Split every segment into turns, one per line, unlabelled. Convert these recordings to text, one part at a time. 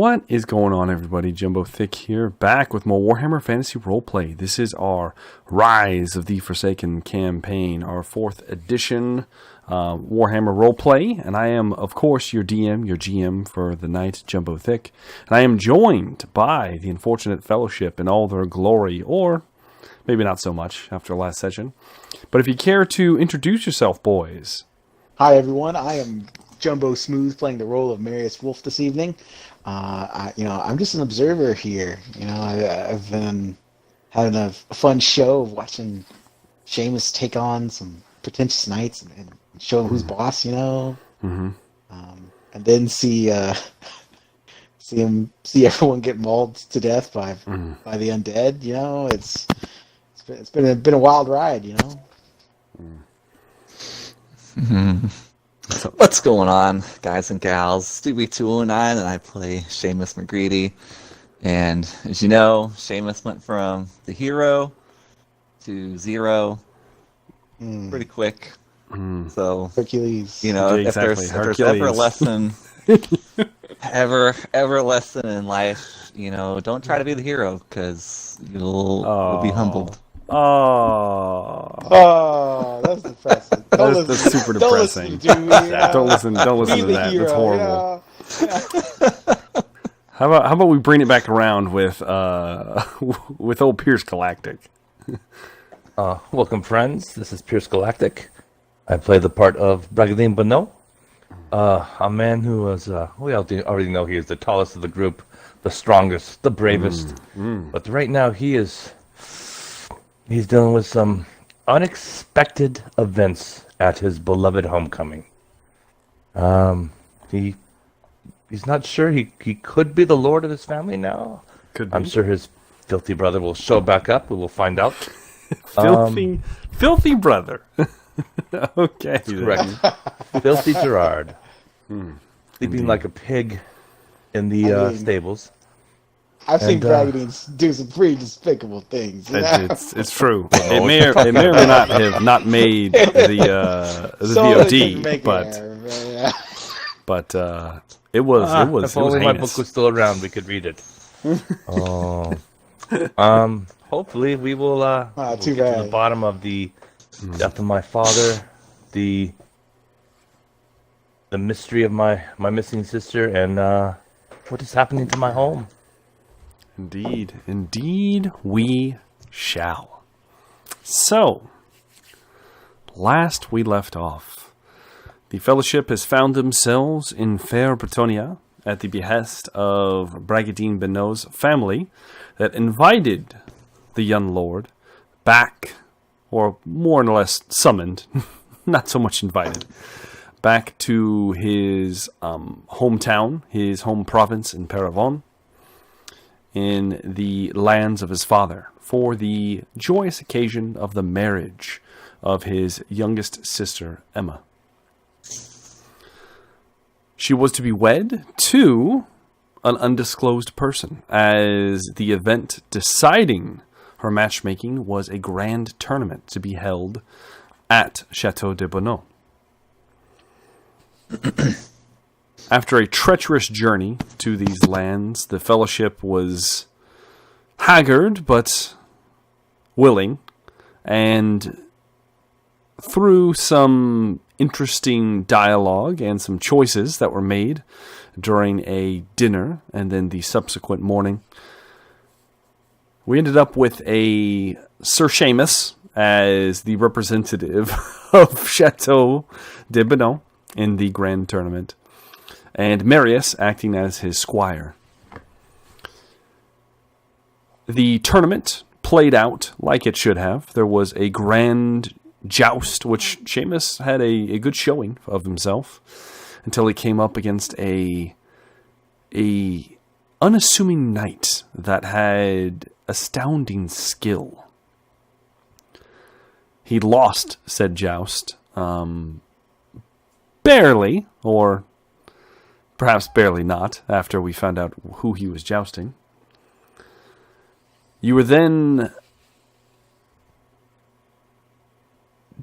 What is going on, everybody? Jumbo Thick here, back with more Warhammer Fantasy Roleplay. This is our Rise of the Forsaken campaign, our 4th edition Warhammer Roleplay, and I am, of course, your DM, your GM for the night, Jumbo Thick, and I am joined by the Unfortunate Fellowship in all their glory, or maybe not so much after last session. But if you care to introduce yourself, boys.
Hi, everyone. I am Jumbo Smooth, playing the role of Marius Wolf this evening. I'm just an observer here. I've been having a fun show of watching Seamus take on some pretentious knights and show him who's boss. And then see everyone get mauled to death by the undead. It's been a wild ride.
What's going on, guys and gals? Stewie209, and I play Seamus McGreedy. And as you know, Seamus went from the hero to zero pretty quick. So
Hercules.
If there's ever a lesson, ever lesson in life, don't try to be the hero, because you'll be humbled.
Oh, that's depressing.
That's super depressing. Don't listen to that.
Hero,
that's horrible. How about we bring it back around with old Pierce Galactic?
Welcome, friends. This is Pierce Galactic. I play the part of Bragadin Bonneau, a man who was, we already know he is the tallest of the group, the strongest, the bravest. But right now he's dealing with some unexpected events at his beloved homecoming. He's not sure. He could be the lord of his family now.
Could be.
I'm sure his filthy brother will show back up. We will find out.
Filthy brother. Okay.
Correct. Filthy Gerard. Sleeping like a pig in the stables.
I've seen Bragadines do some pretty despicable things.
It's true. It may or may not have not made the VOD, but it was.
If only my book was still around, we could read it. Hopefully we will we'll get to the bottom of the death of my father, the mystery of my missing sister, and what is happening to my home.
Indeed we shall. So, last we left off, the Fellowship has found themselves in fair Bretonia at the behest of Bragadin Bonneau's family that invited the young lord back, or more or less summoned, not so much invited, back to his hometown, his home province in Paravon, in the lands of his father, for the joyous occasion of the marriage of his youngest sister, Emma. She was to be wed to an undisclosed person, as the event deciding her matchmaking was a grand tournament to be held at Chateau de Bonneau. After a treacherous journey to these lands, the Fellowship was haggard but willing, and through some interesting dialogue and some choices that were made during a dinner and then the subsequent morning, we ended up with a Sir Seamus as the representative of Chateau de Bonneau in the grand tournament, and Marius acting as his squire. The tournament played out like it should have. There was a grand joust, which Seamus had a good showing of himself, until he came up against a unassuming knight that had astounding skill. He lost said joust, barely, or perhaps barely not, after we found out who he was jousting. You were then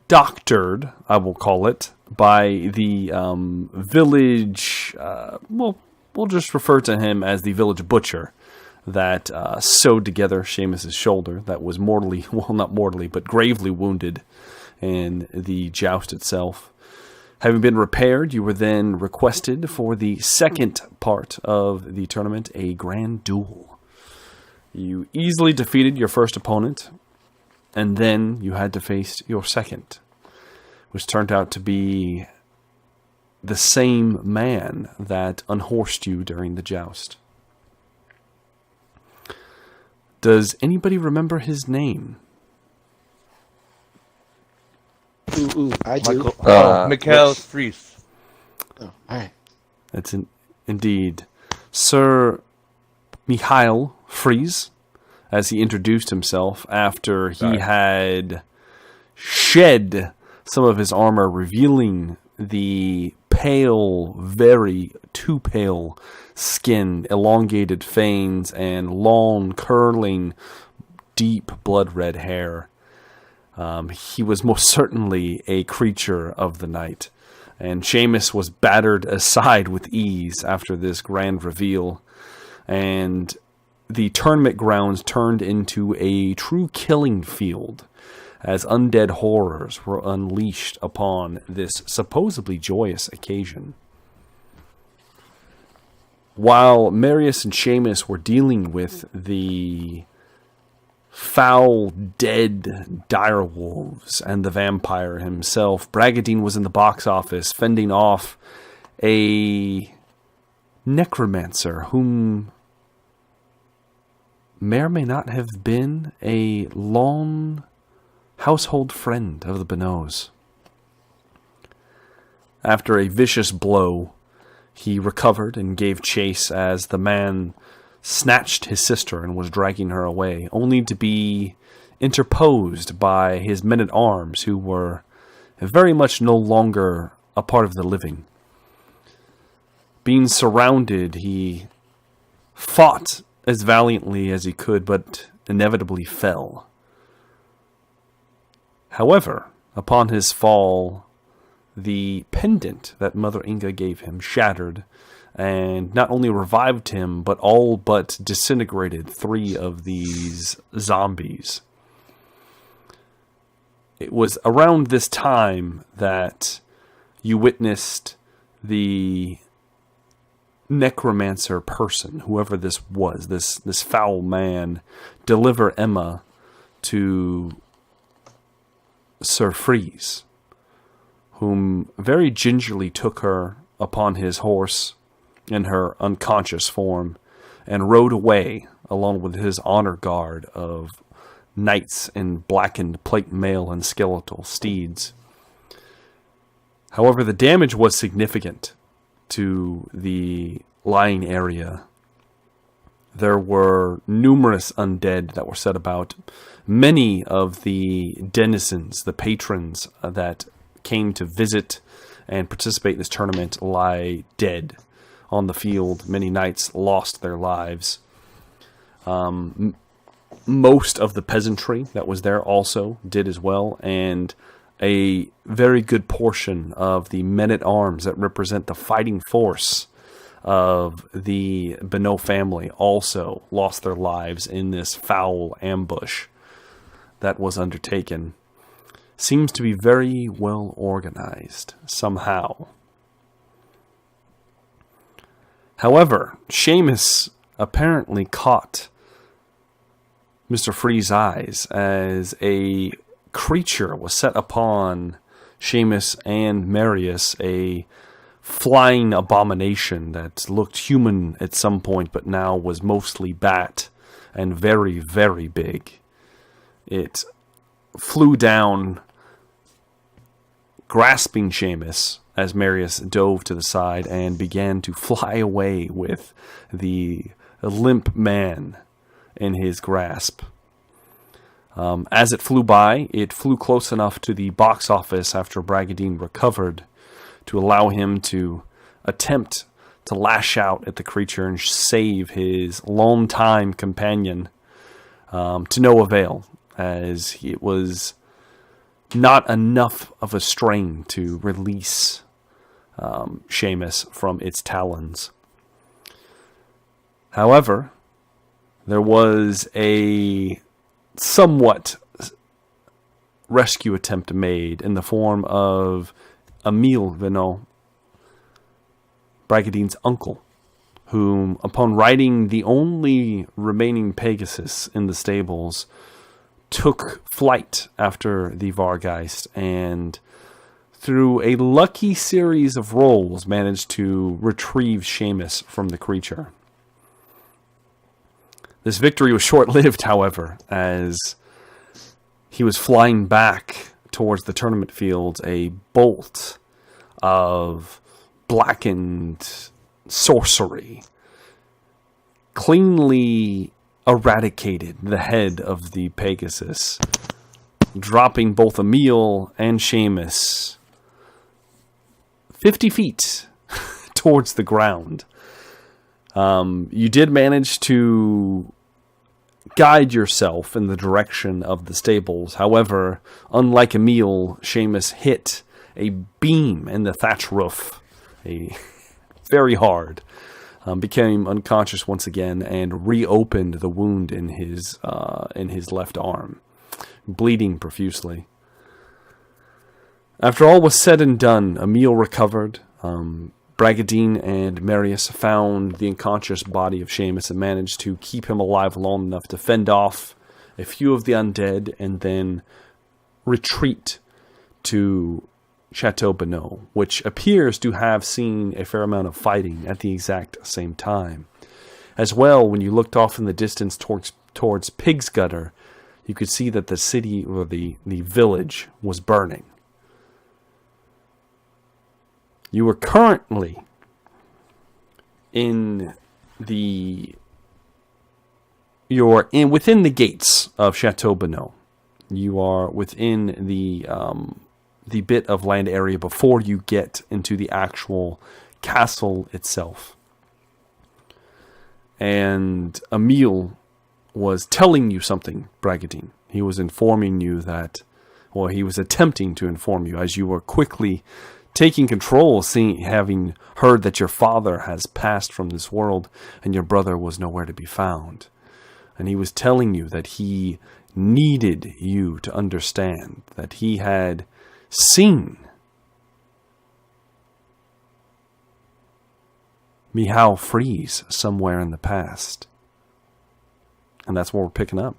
doctored, I will call it, by the village, we'll we'll just refer to him as the village butcher that sewed together Seamus's shoulder that was mortally, well, not mortally, but gravely wounded in the joust itself. Having been repaired, you were then requested for the second part of the tournament, a grand duel. You easily defeated your first opponent, and then you had to face your second, which turned out to be the same man that unhorsed you during the joust. Does anybody remember his name?
Ooh, I do.
MacLeod Fries.
Oh, all right.
That's indeed Sir Michael Fries, as he introduced himself after he had shed some of his armor, revealing the pale, very too pale skin, elongated fangs, and long, curling, deep blood-red hair. He was most certainly a creature of the night, and Seamus was battered aside with ease after this grand reveal, and the tournament grounds turned into a true killing field as undead horrors were unleashed upon this supposedly joyous occasion. While Marius and Seamus were dealing with the foul, dead direwolves and the vampire himself, Bragadine was in the box office fending off a necromancer whom may or may not have been a long household friend of the Bonneaus. After a vicious blow, he recovered and gave chase as the man snatched his sister and was dragging her away, only to be interposed by his men-at-arms, who were very much no longer a part of the living. Being surrounded, he fought as valiantly as he could, but inevitably fell. However, upon his fall, the pendant that Mother Inga gave him shattered, and not only revived him, but all but disintegrated 3 of these zombies. It was around this time that you witnessed the necromancer person, whoever this was, this foul man, deliver Emma to Sir Fries, whom very gingerly took her upon his horse in her unconscious form and rode away along with his honor guard of knights in blackened plate mail and skeletal steeds. However, the damage was significant to the lying area. There were numerous undead that were set about. Many of the denizens, the patrons that came to visit and participate in this tournament, lie dead on the field. Many knights lost their lives. Most of the peasantry that was there also did as well, and a very good portion of the men-at-arms that represent the fighting force of the Bonneau family also lost their lives in this foul ambush that was undertaken. Seems to be very well organized somehow. However, Seamus apparently caught Mr. Free's eyes as a creature was set upon Seamus and Marius, a flying abomination that looked human at some point, but now was mostly bat and very, very big. It flew down, grasping Seamus as Marius dove to the side and began to fly away with the limp man in his grasp. As it flew by, it flew close enough to the box office after Bragadine recovered to allow him to attempt to lash out at the creature and save his longtime companion, to no avail, as it was not enough of a strain to release Seamus from its talons. However, there was a somewhat rescue attempt made in the form of Emile Venot, Bragadine's uncle, whom, upon riding the only remaining Pegasus in the stables, took flight after the Vargeist, and through a lucky series of rolls managed to retrieve Seamus from the creature. This victory was short-lived, however, as he was flying back towards the tournament field. A bolt of blackened sorcery cleanly eradicated the head of the Pegasus, dropping both Emile and Seamus 50 feet towards the ground. You did manage to guide yourself in the direction of the stables. However, unlike Emile, Seamus hit a beam in the thatch roof very hard, became unconscious once again, and reopened the wound in his left arm, bleeding profusely. After all was said and done, Emile recovered. Bragadine and Marius found the unconscious body of Seamus and managed to keep him alive long enough to fend off a few of the undead and then retreat to Chateau Bonneau, which appears to have seen a fair amount of fighting at the exact same time. As well, when you looked off in the distance towards Pig's Gutter, you could see that the city, or the village, was burning. You are currently within the gates of Chateau Bonneau. You are within the bit of land area before you get into the actual castle itself. And Emile was telling you something, Bragadine. He was informing you that, well, he was attempting to inform you as you were quickly taking control, having heard that your father has passed from this world and your brother was nowhere to be found. And he was telling you that he needed you to understand that he had seen Michal freeze somewhere in the past. And that's what we're picking up.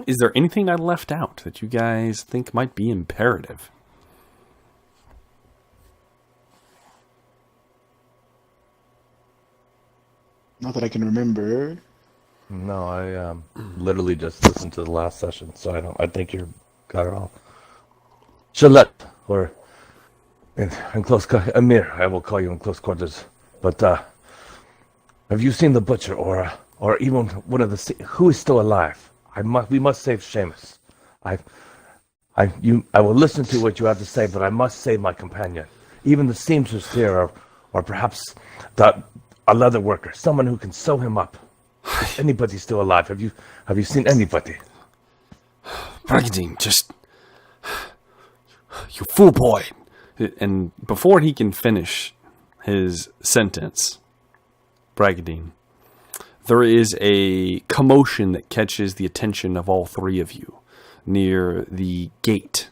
Is there anything I left out that you guys think might be imperative?
Not that I can remember.
No, I literally just listened to the last session, so I think you got it all. Shalette, or in close Amir, I will call you in close quarters. But have you seen the butcher, or even one of the who is still alive? We must save Seamus. I will listen to what you have to say, but I must save my companion. Even the seamstress here, or perhaps a leather worker, someone who can sew him up. Is anybody still alive? Have you seen anybody?
Bragadine, just you fool boy. And before he can finish his sentence, Bragadine, there is a commotion that catches the attention of all three of you near the gate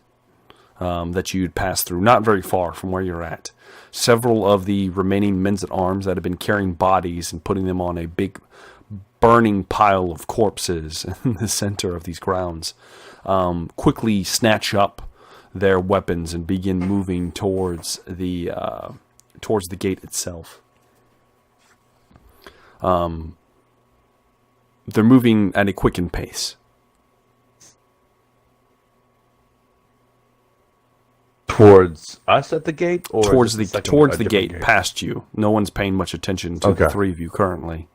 that you'd pass through, not very far from where you're at. Several of the remaining men-at-arms that have been carrying bodies and putting them on a big burning pile of corpses in the center of these grounds quickly snatch up their weapons and begin moving towards the gate itself. They're moving at a quickened pace.
Towards us at the gate, or
towards the gate, past you. No one's paying much attention to
Okay.
the three of you currently.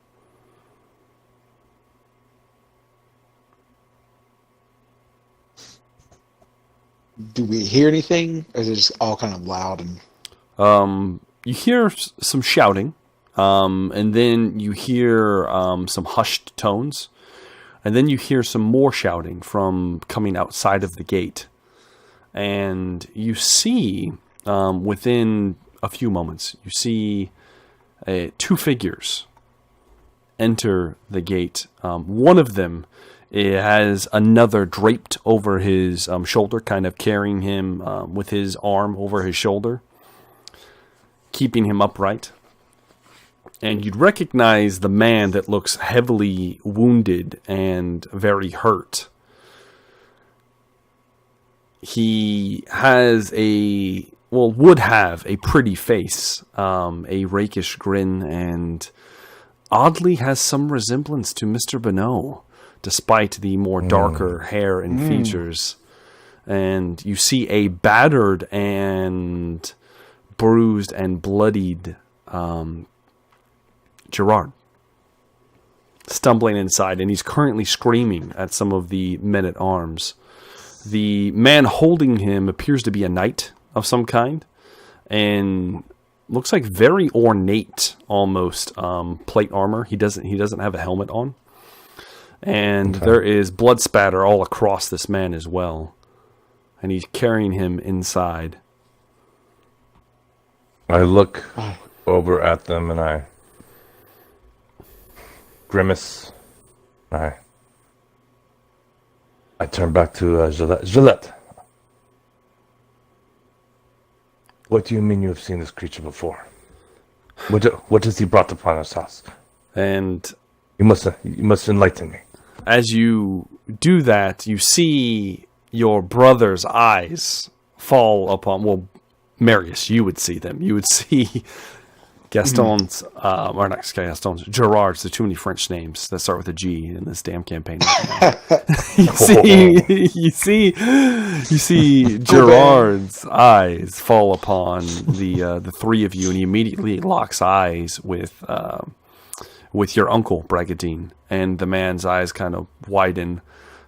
Do we hear anything? Or is it just all kind of loud and...
You hear some shouting, and then you hear some hushed tones, and then you hear some more shouting from coming outside of the gate. And you see, within a few moments, you see two figures enter the gate. One of them has another draped over his shoulder, kind of carrying him with his arm over his shoulder, keeping him upright. And you'd recognize the man that looks heavily wounded and very hurt. He has would have a pretty face, a rakish grin, and oddly has some resemblance to Mr. Bonneau, despite the more darker hair and features. And you see a battered and bruised and bloodied Gerard stumbling inside, and he's currently screaming at some of the men-at-arms. The man holding him appears to be a knight of some kind, and looks like very ornate, almost plate armor. He doesn't have a helmet on, and there is blood spatter all across this man as well, and he's carrying him inside.
I look over at them and I grimace. I turn back to Gillette. What do you mean you have seen this creature before? What has he brought upon us house?
And
you must enlighten me.
As you do that, you see your brother's eyes fall upon, well, Marius, you would see them. You would see Gaston's, or not Gaston's, Gerard's, the too many French names that start with a G in this damn campaign. you see Gerard's eyes fall upon the three of you, and he immediately locks eyes with your uncle, Bragadine, and the man's eyes kind of widen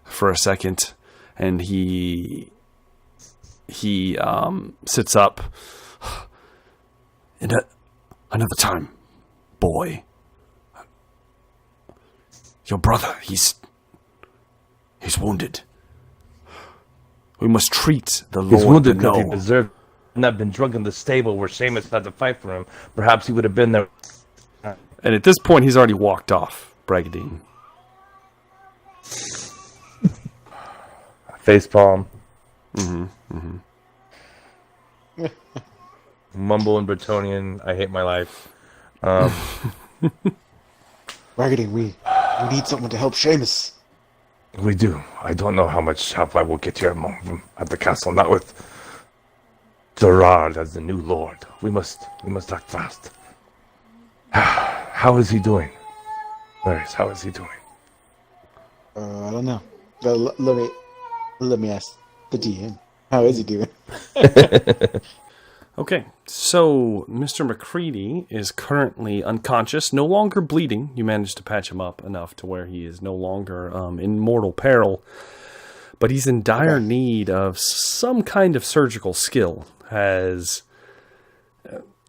for a second, and he sits up. And another time, boy. Your brother, he's wounded. We must treat the Lord.
He's wounded
Bonneau.
because he deserved not been drunk in the stable where Seamus had to fight for him. Perhaps he would have been there.
And at this point, he's already walked off, Bragadine.
Facepalm. Mumble in Bretonian. I hate my life.
Raggedy, we need someone to help Seamus.
We do. I don't know how much help I will get here at the castle. Not with Gerard as the new lord. We must act fast. How is he doing? Marius, how is he doing?
I don't know. Let me ask the DM. How is he doing?
Okay, so Mr. McCready is currently unconscious, no longer bleeding. You managed to patch him up enough to where he is no longer in mortal peril, but he's in dire need of some kind of surgical skill, as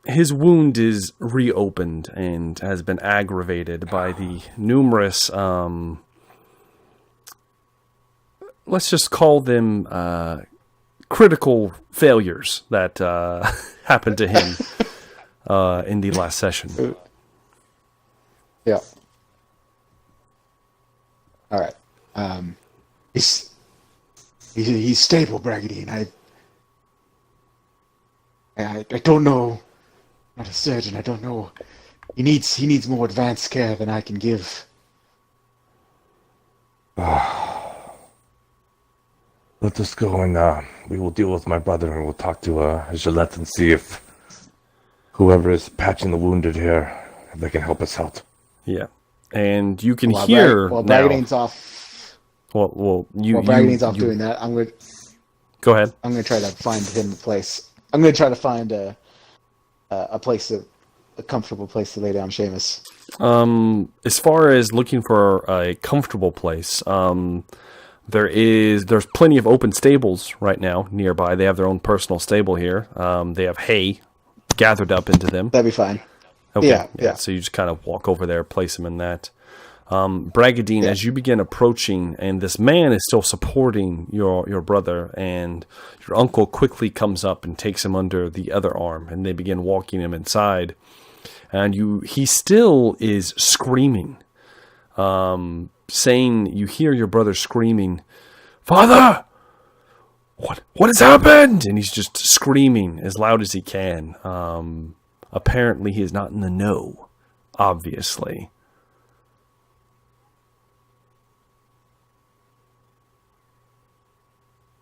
his wound is reopened and has been aggravated by the numerous, let's just call them critical failures that happened to him in the last session.
Yeah. All right. He's stable, Bragadine. I don't know. I'm not a surgeon. I don't know. He needs more advanced care than I can give.
Let us go and we will deal with my brother and we'll talk to Gillette and see if whoever is patching the wounded here, if they can help us out.
Yeah, and you can hear
while
now.
Bragadine's off.
Well,
Bragadine's off doing that.
Go ahead.
I'm gonna try to find him a place. I'm gonna try to find a comfortable place to lay down Seamus.
As far as looking for a comfortable place, there's plenty of open stables right now nearby. They have their own personal stable here. They have hay gathered up into them.
That'd be fine.
Okay.
Yeah.
So you just kind of walk over there, place him in that. Bragadine, as you begin approaching, and this man is still supporting your brother, and your uncle quickly comes up and takes him under the other arm, and they begin walking him inside. And he still is screaming, saying, you hear your brother screaming, "Father, what has happened?" And he's just screaming as loud as he can. Apparently he is not in the know, obviously.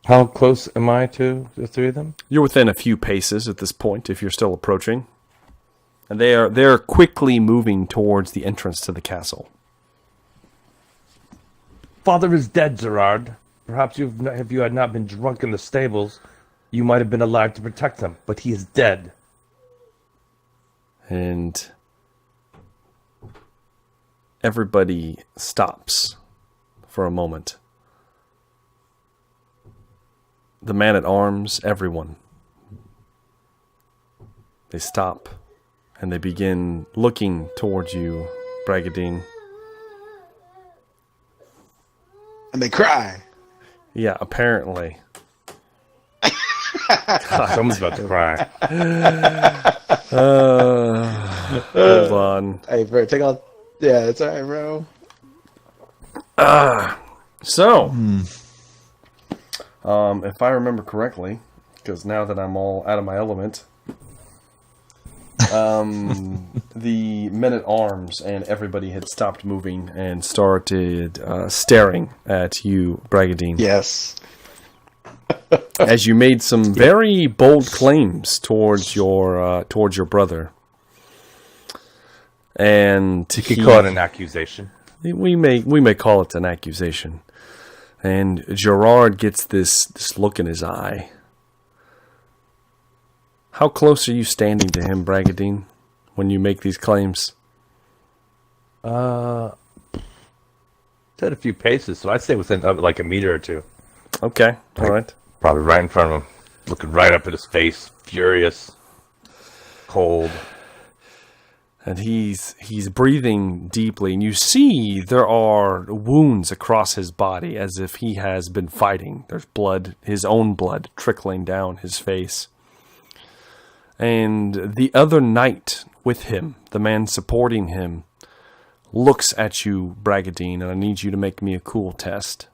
How close am I to the three of them?
You're within a few paces at this point, if you're still approaching. And they're quickly moving towards the entrance to the castle.
Father is dead, Gerard. Perhaps if you had not been drunk in the stables, you might have been alive to protect him, but he is dead.
And everybody stops for a moment. The man-at-arms, everyone. They stop, and they begin looking towards you, Bragadine.
And they cry.
Yeah, apparently.
Someone's about to cry.
Hold on.
Hey, bro, take off. Yeah, that's all right, bro.
So, if I remember correctly, because now that I'm all out of my element, the men-at-arms and everybody had stopped moving and started staring at you, Bragadine.
Yes.
As you made some very bold claims towards your brother. And
You could call it an accusation.
we may call it an accusation. And Gerard gets this look in his eye. How close are you standing to him, Bragadine, when you make these claims?
Said a few paces, so I'd say within like a meter or two.
Okay, all right.
Probably right in front of him, looking right up at his face, furious, cold.
And he's breathing deeply, and you see there are wounds across his body as if he has been fighting. There's blood, his own blood, trickling down his face. And the other knight with him, the man supporting him, looks at you, Bragadine, and I need you to make me a cool test.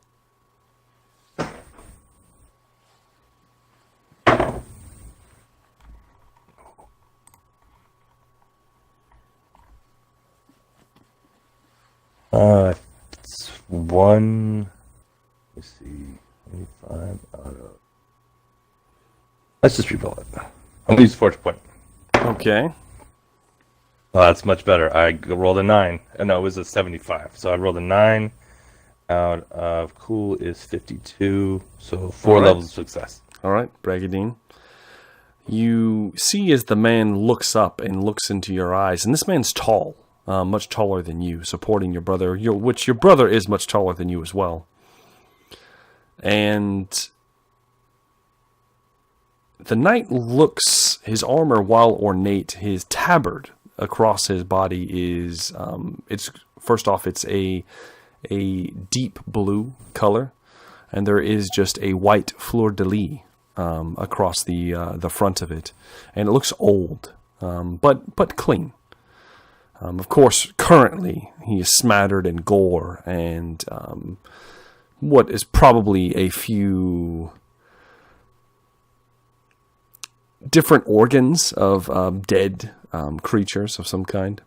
It's one. Let's see, 25 out of. Let's just re-roll it. I'm gonna use fortune point.
Okay.
Oh, that's much better. I rolled a 9. No, it was a 75. So I rolled a 9 out of cool is 52. So 4 levels of success.
All right, Bragadine. You see as the man looks up and looks into your eyes, and this man's tall, much taller than you, supporting your brother, which your brother is much taller than you as well. And the knight looks, his armor, while ornate, his tabard across his body is, it's first off, it's a deep blue color, and there is just a white fleur-de-lis across the front of it, and it looks old, but clean. Of course, currently he is smattered in gore and what is probably a few different organs of dead creatures of some kind.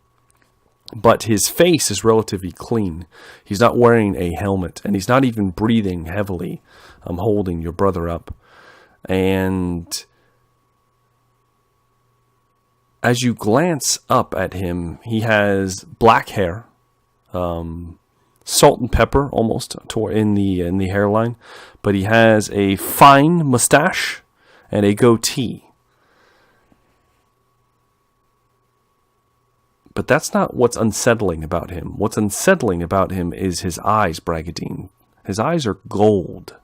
But his face is relatively clean. He's not wearing a helmet, and he's not even breathing heavily, holding your brother up. And as you glance up at him, he has black hair, salt and pepper almost in the hairline, but he has a fine mustache and a goatee. But that's not what's unsettling about him. What's unsettling about him is his eyes, Bragadine. His eyes are gold.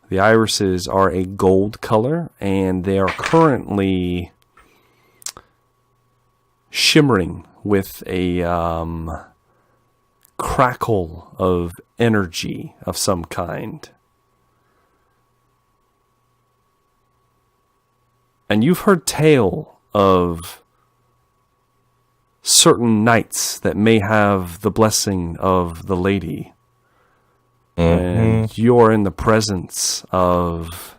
The irises are a gold color, and they are currently shimmering with a crackle of energy of some kind. And you've heard tale of certain knights that may have the blessing of the lady. And you're in the presence of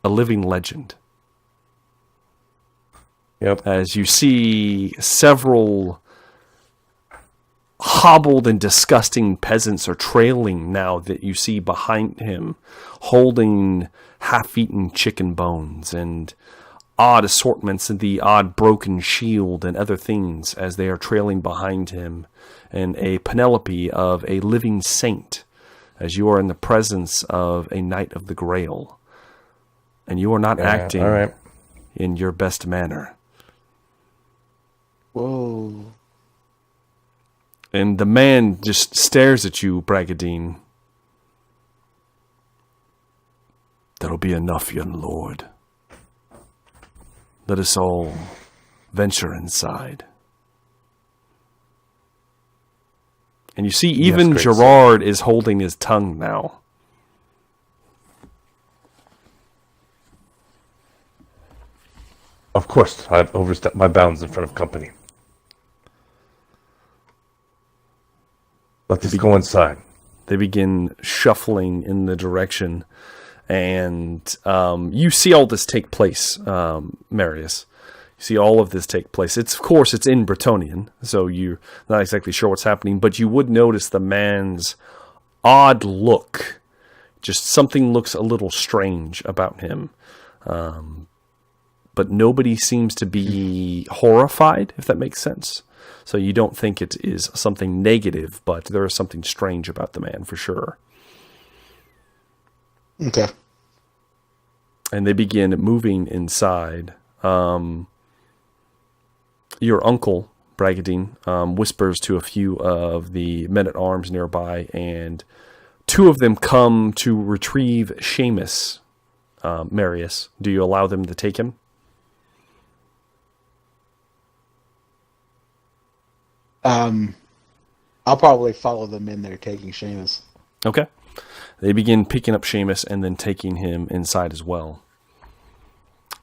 a living legend.
Yep.
As you see several hobbled and disgusting peasants are trailing now that you see behind him, holding half-eaten chicken bones and odd assortments of the odd broken shield and other things as they are trailing behind him, and a Penelope of a living saint as you are in the presence of a knight of the Grail. And you are not acting in your best manner.
Whoa.
And the man just stares at you, Bragadine. That'll be enough, young lord. Let us all venture inside. And you see, even Gerard is holding his tongue now.
Of course, I've overstepped my bounds in front of company. Let us go inside.
They begin shuffling in the direction, and you see all this take place, Marius. You see all of this take place. Of course, it's in Bretonnian, so you're not exactly sure what's happening, but you would notice the man's odd look. Just something looks a little strange about him. But nobody seems to be horrified, if that makes sense. So you don't think it is something negative, but there is something strange about the man for sure.
Okay.
And they begin moving inside. Your uncle, Bragadine, whispers to a few of the men-at-arms nearby, and two of them come to retrieve Seamus. Marius, do you allow them to take him?
I'll probably follow them in there taking Seamus.
Okay. They begin picking up Seamus and then taking him inside as well.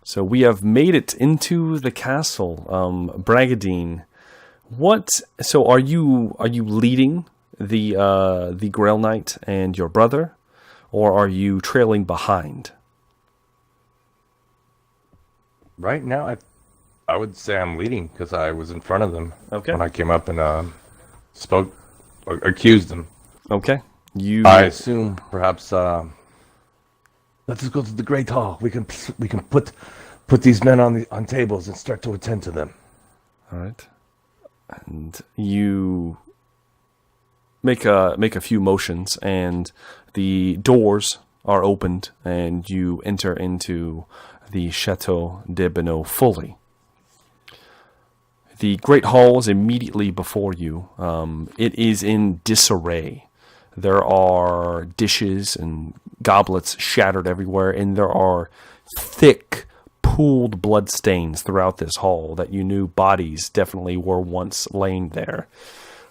So we have made it into the castle. Bragadine, so are you leading the Grail Knight and your brother, or are you trailing behind?
Right now, I would say I'm leading because I was in front of them
when
I came up and spoke or accused them.
Okay.
I assume perhaps let us go to the Great Hall. We can put these men on tables and start to attend to them.
All right. And you make a few motions, and the doors are opened, and you enter into the Chateau de Benoît fully. The Great Hall is immediately before you. It is in disarray. There are dishes and goblets shattered everywhere, and there are thick, pooled blood stains throughout this hall that you knew bodies definitely were once laying there.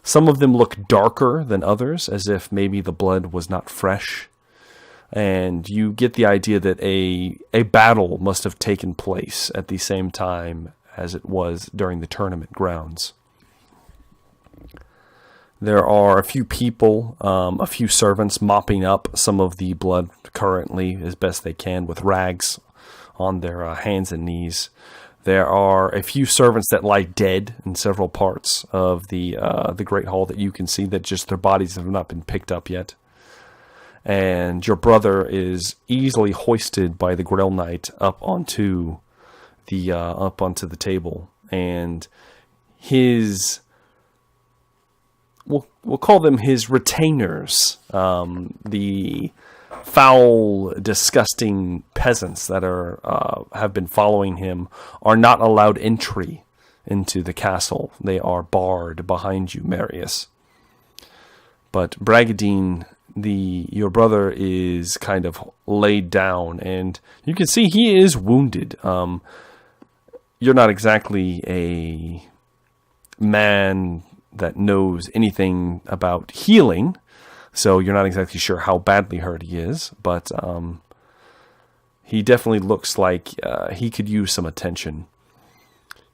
Some of them look darker than others, as if maybe the blood was not fresh. And you get the idea that a battle must have taken place at the same time as it was during the tournament grounds. There are a few people, a few servants mopping up some of the blood currently as best they can with rags on their hands and knees. There are a few servants that lie dead in several parts of the Great Hall that you can see that just their bodies have not been picked up yet. And your brother is easily hoisted by the Grail Knight up onto the table, and his we'll call them his retainers, the foul, disgusting peasants that have been following him, are not allowed entry into the castle. They are barred behind you, Marius. But Bragadine, your brother, is kind of laid down, and you can see he is wounded. You're not exactly a man that knows anything about healing, so you're not exactly sure how badly hurt he is, but he definitely looks like he could use some attention.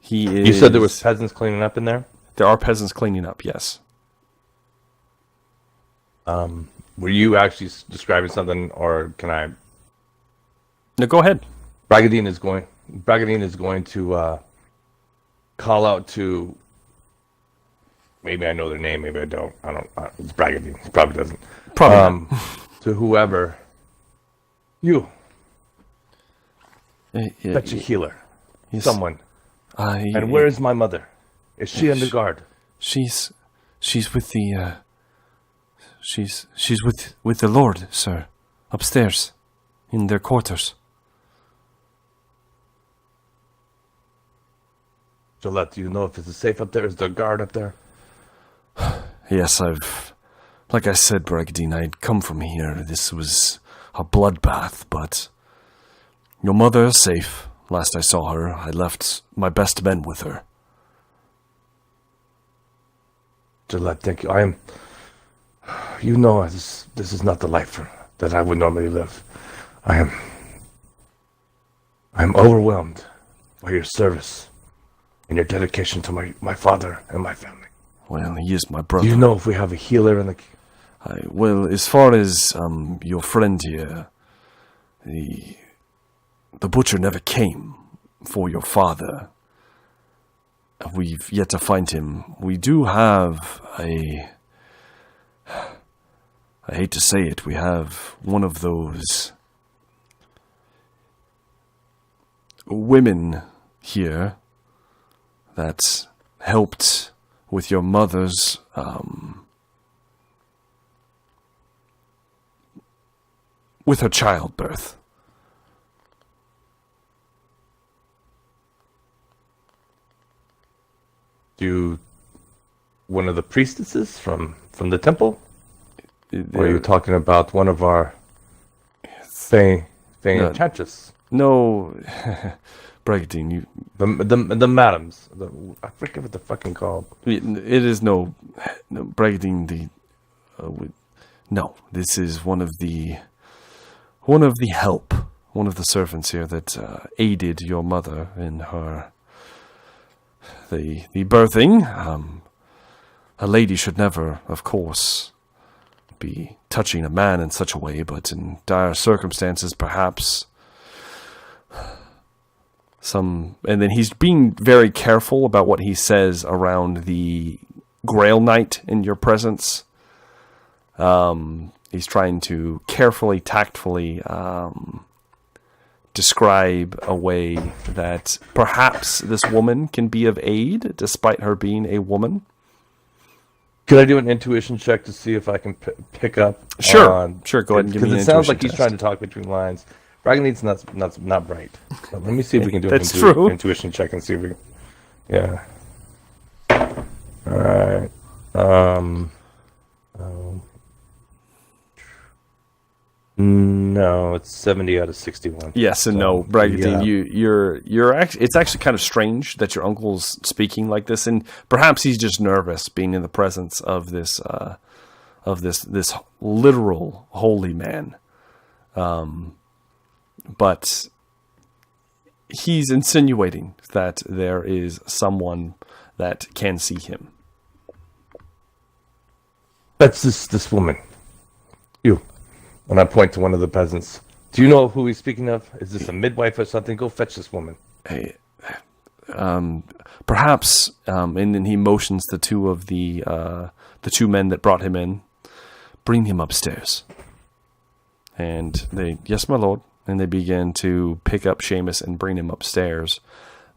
He is.
You said there was peasants cleaning up in there?
There are peasants cleaning up, yes.
Were you actually describing something, or can I?
No, go ahead.
Bragadine is going to call out to. Maybe I know their name. Maybe I don't. It's Bragadine. He probably doesn't.
Probably not.
To whoever. You. Fetch a healer. Someone. And where is my mother? Is she under guard?
She's with the she's with the Lord, sir, upstairs in their quarters.
Gillette, do you know if it's safe up there? Is there a guard up there?
Yes, like I said, Bragadine, I'd come from here. This was a bloodbath, but your mother is safe. Last I saw her, I left my best men with her.
Gillette, thank you. You know, this is not the life that I would normally live. I am overwhelmed by your service and your dedication to my father and my family.
Well, he is my brother.
Do you know if we have a healer in the...
Well, as far as your friend here, the butcher never came for your father. We've yet to find him. We do have I hate to say it, we have one of those women here that helped with your mother's with her childbirth.
One of the priestesses from the temple? Or are you talking about one of our enchantress?
No, Bragadine, you...
The madams. I forget what they're fucking called.
It is no Bragadine, no, this is one of the help, one of the servants here that aided your mother in her... The birthing. A lady should never, of course, be touching a man in such a way, but in dire circumstances, perhaps some... And then he's being very careful about what he says around the Grail night in your presence. He's trying to carefully, tactfully describe a way that perhaps this woman can be of aid, despite her being a woman.
Could I do an intuition check to see if I can pick up?
Sure, sure. Go ahead and give me an intuition
test. Because it sounds like he's
test.
trying to talk between lines. Bragganine's not bright. So let me see if we can do
That's
an
true.
intuition check and see if we... Yeah. All right. No, it's 70 out of 61.
Yes and no, Bragadine. You're actually. It's actually kind of strange that your uncle's speaking like this, and perhaps he's just nervous being in the presence of this literal holy man. But he's insinuating that there is someone that can see him.
That's this woman. You. And I point to one of the peasants. Do you know who he's speaking of? Is this a midwife or something? Go fetch this woman.
Hey, perhaps, and then he motions the two men that brought him in. Bring him upstairs. And they, yes, my lord. And they begin to pick up Seamus and bring him upstairs.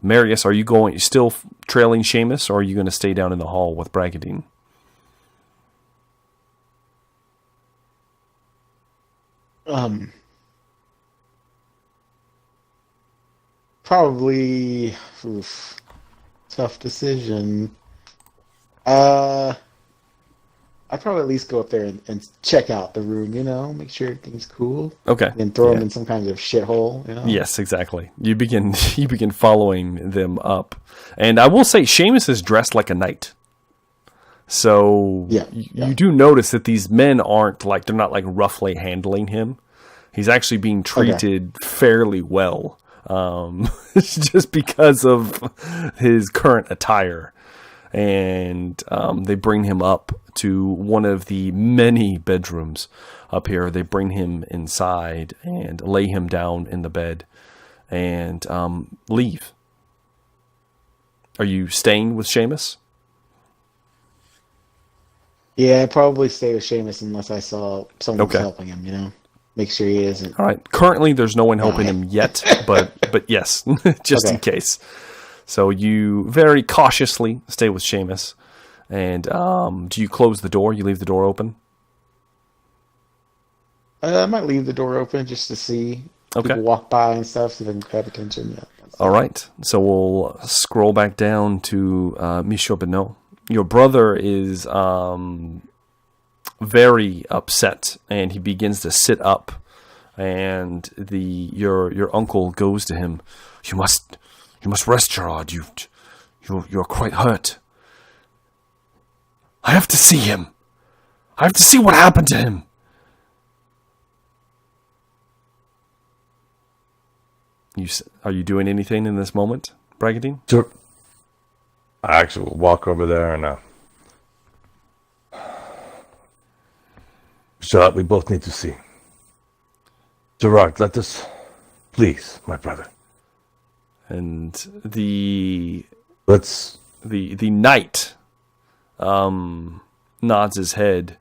Marius, are you still trailing Seamus, or are you going to stay down in the hall with Bragadine?
Probably tough decision. I'd probably at least go up there and check out the room, make sure everything's cool.
Okay.
And throw them in some kind of shithole,
Yes, exactly. You begin following them up. And I will say Seamus is dressed like a knight. So you do notice that these men they're not roughly handling him. He's actually being treated fairly well just because of his current attire. And they bring him up to one of the many bedrooms up here. They bring him inside and lay him down in the bed and leave. Are you staying with Seamus?
Yeah, I'd probably stay with Seamus unless I saw someone
Okay.
helping him, you know? Make sure he isn't.
All right. Currently, there's no one helping him yet, but yes, just in case. So you very cautiously stay with Seamus. And do you close the door? You leave the door open?
I might leave the door open just to see people walk by and stuff, see if I can grab attention. Yeah.
All right. So we'll scroll back down to Michaud Benoit. Your brother is very upset, and he begins to sit up. And your uncle goes to him. You must rest, Gerard. You're quite hurt. I have to see him. I have to see what happened to him. Are you doing anything in this moment, Bragadine?
Sure. I actually will walk over there and Charlotte, we both need to see. Gerard, let us, please, my brother.
And the
Let's.
the knight nods his head.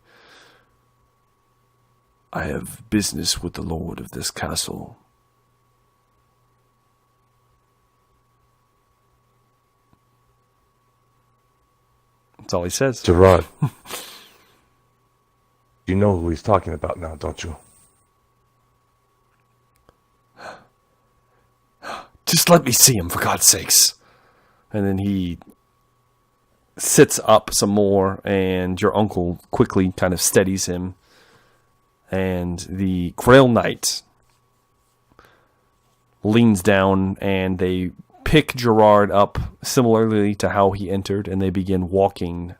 I have business with the lord of this castle. That's all he says.
Gerard. You know who he's talking about now, don't you?
Just let me see him, for God's sakes. And then he sits up some more, and your uncle quickly kind of steadies him. And the Grail Knight leans down, and they pick Gerard up similarly to how he entered, and they begin walking,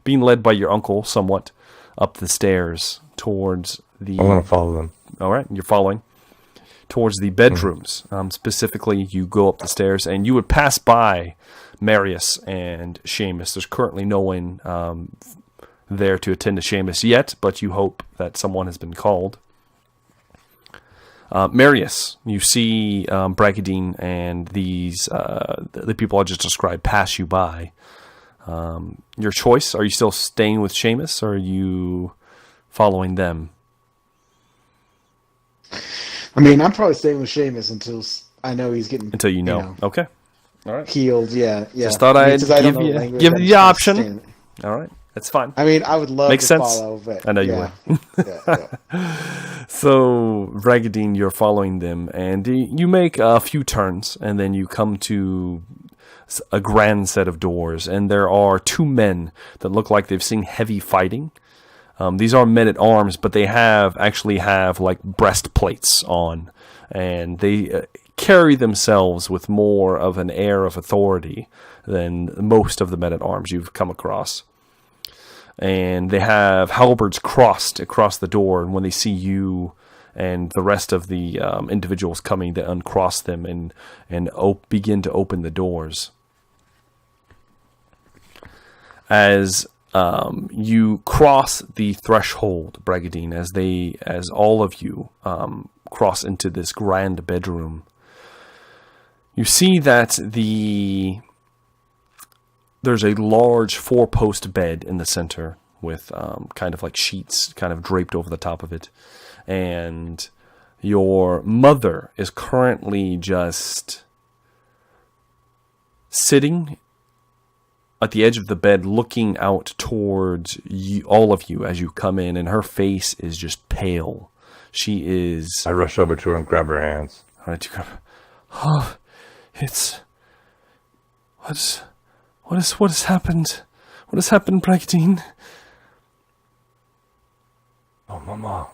being led by your uncle somewhat, up the stairs towards the...
I'm going to follow them.
All right, you're following. Towards the bedrooms. Specifically, you go up the stairs, and you would pass by Marius and Seamus. There's currently no one there to attend to Seamus yet, but you hope that someone has been called. Marius, you see Bragadine and these the people I just described pass you by. Your choice, are you still staying with Seamus, or are you following them?
I mean, I'm probably staying with Seamus until I know he's getting...
Until you know. Okay. All right.
Healed, yeah.
Just thought I'd give you the option. All right. That's fine.
I mean, I would love
Makes
to
sense.
follow, but...
I know you would. So, Bragadine, you're following them, and you make a few turns, and then you come to a grand set of doors, and there are two men that look like they've seen heavy fighting. These are men at arms, but they actually have like breastplates on, and they carry themselves with more of an air of authority than most of the men at arms you've come across. And they have halberds crossed across the door, and when they see you and the rest of the individuals coming, they uncross them and begin to open the doors. As you cross the threshold, Bragadine, as all of you cross into this grand bedroom, you see that there's a large 4-post bed in the center with kind of like sheets kind of draped over the top of it, and your mother is currently just sitting at the edge of the bed, looking out towards you, all of you as you come in, and her face is just pale. She is...
I rush over to her and grab her hands.
All right, you grab her. Oh, it's... What has happened? What has happened, Bragadine?
Oh, Mama.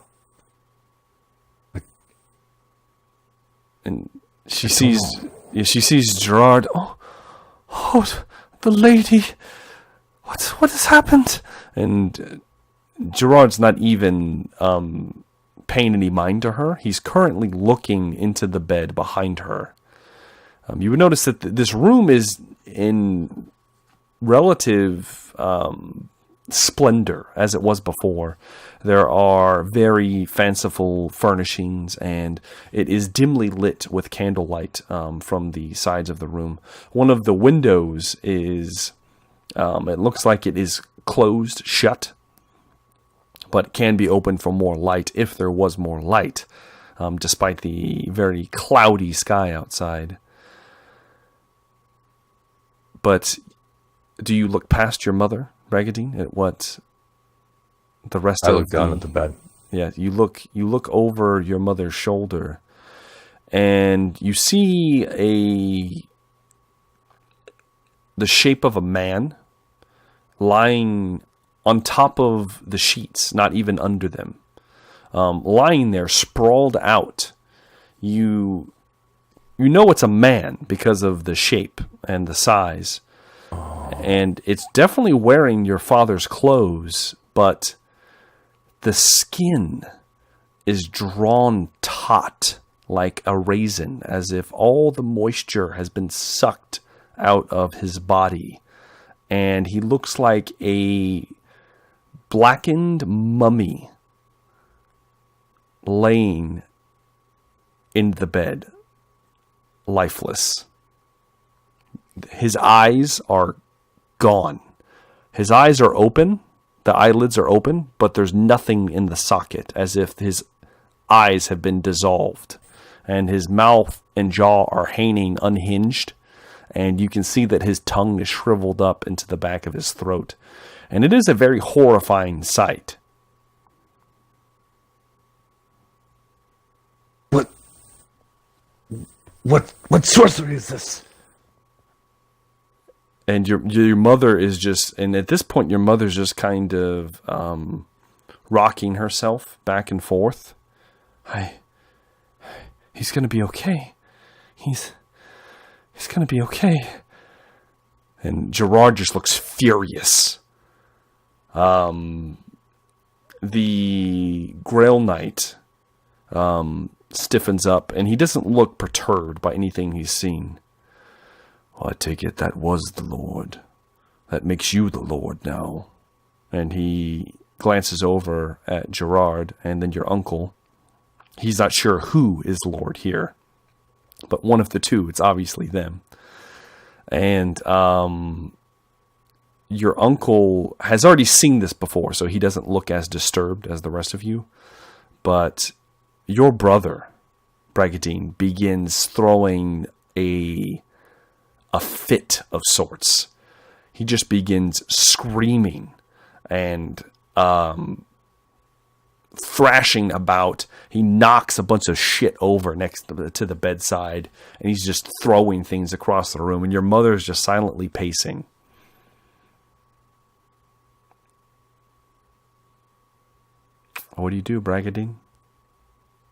And she sees Gerard. Oh, the lady. What has happened? And Gerard's not even paying any mind to her. He's currently looking into the bed behind her. You would notice that this room is in relative splendor as it was before. There are very fanciful furnishings, and it is dimly lit with candlelight from the sides of the room. One of the windows is, it looks like it is closed, shut, but can be opened for more light if there was more light, despite the very cloudy sky outside. But do you look past your mother, Bragadine, at what the rest
I
of
look down at the bed.
Yeah, you look over your mother's shoulder, and you see the shape of a man lying on top of the sheets, not even under them, lying there, sprawled out. You know it's a man because of the shape and the size. Oh. And it's definitely wearing your father's clothes, but the skin is drawn taut like a raisin, as if all the moisture has been sucked out of his body. And he looks like a blackened mummy laying in the bed, lifeless. His eyes are gone. His eyes are open, the eyelids are open, but there's nothing in the socket, as if his eyes have been dissolved. And his mouth and jaw are hanging unhinged, and you can see that his tongue is shriveled up into the back of his throat. And it is a very horrifying sight.
What sorcery is this?
And your mother is just, and at this point your mother's just kind of rocking herself back and forth. He's gonna be okay. He's gonna be okay. And Gerard just looks furious. The Grail Knight stiffens up, and he doesn't look perturbed by anything he's seen. Well, I take it that was the Lord. That makes you the Lord now. And he glances over at Gerard and then your uncle. He's not sure who is Lord here, but one of the two. It's obviously them. And your uncle has already seen this before, so he doesn't look as disturbed as the rest of you. But your brother, Bragadine, begins throwing a fit of sorts. He just begins screaming and thrashing about. He knocks a bunch of shit over next to the bedside, and he's just throwing things across the room, and your mother's just silently pacing. What do you do, Bragadine?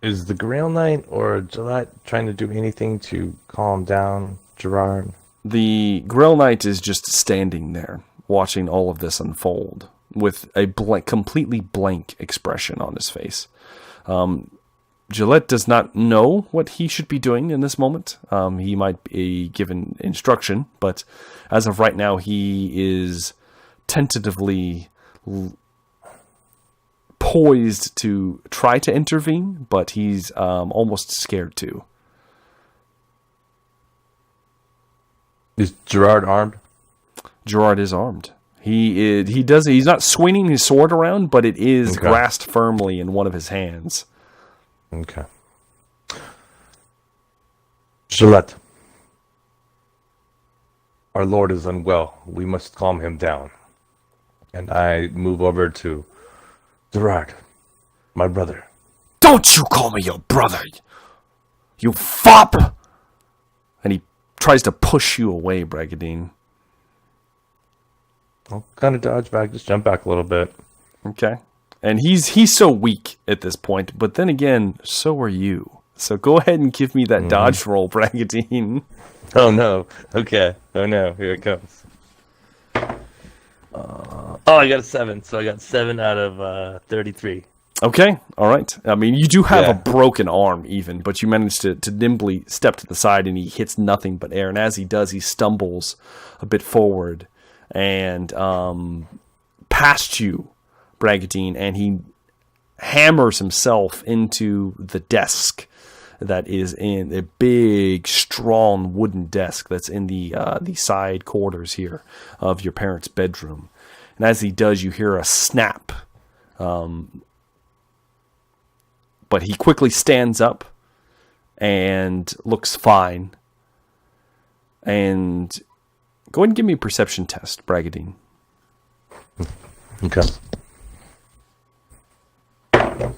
Is the Grail Knight or Gillette trying to do anything to calm down Gerard?
The Grail Knight is just standing there, watching all of this unfold, with a completely blank expression on his face. Gillette does not know what he should be doing in this moment. He might be given instruction, but as of right now, he is tentatively poised to try to intervene, but he's almost scared to.
Is Gerard armed?
Gerard is armed. He's not swinging his sword around, but it is grasped firmly in one of his hands.
Okay. Gillette. Our Lord is unwell. We must calm him down. And I move over to Gerard, my brother.
Don't you call me your brother, you fop! And he tries to push you away, Bragadine.
I'll kind of dodge back, just jump back a little bit.
Okay. And he's so weak at this point, but then again, so are you. So go ahead and give me that dodge roll, Bragadine.
Oh no. Okay. Oh no. Here it comes. I got a 7, so I got 7 out of 33.
Okay, all right. I mean, you do have
Yeah.
a broken arm even, but you manage to nimbly step to the side and he hits nothing but air. And as he does, he stumbles a bit forward and past you, Bragadine, and he hammers himself into the desk that is in a big, strong wooden desk that's in the side quarters here of your parents' bedroom. And as he does, you hear a snap. But he quickly stands up and looks fine. And go ahead and give me a perception test, Bragadine.
Okay. I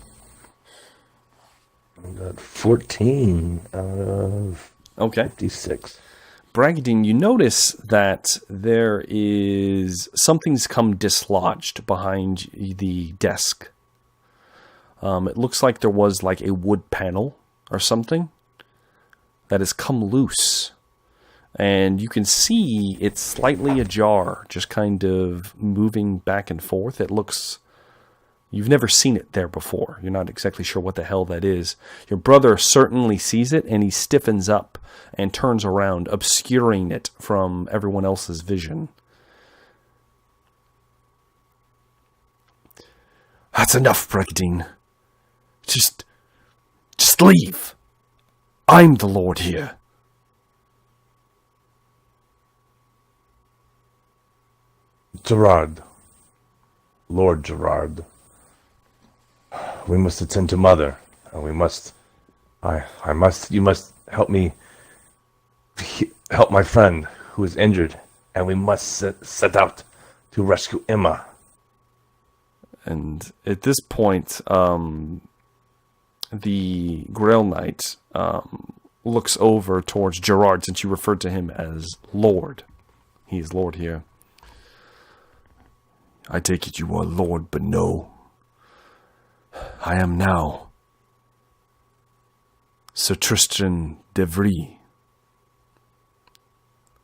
got 14 out of
Okay.
56.
Bragadine, you notice that there is something's come dislodged behind the desk. It looks like there was like a wood panel or something that has come loose. And you can see it's slightly ajar, just kind of moving back and forth. It looks... You've never seen it there before. You're not exactly sure what the hell that is. Your brother certainly sees it, and he stiffens up and turns around, obscuring it from everyone else's vision. That's enough, Bragadine. Just leave. I'm the Lord here.
Gerard. Lord Gerard. We must attend to Mother. And we must... You must help me... Help my friend who is injured. And we must set out to rescue Emma.
And at this point, the Grail Knight looks over towards Gerard, since you referred to him as Lord. He is Lord here. I take it you are Lord, but no. I am now Sir Tristan de Vries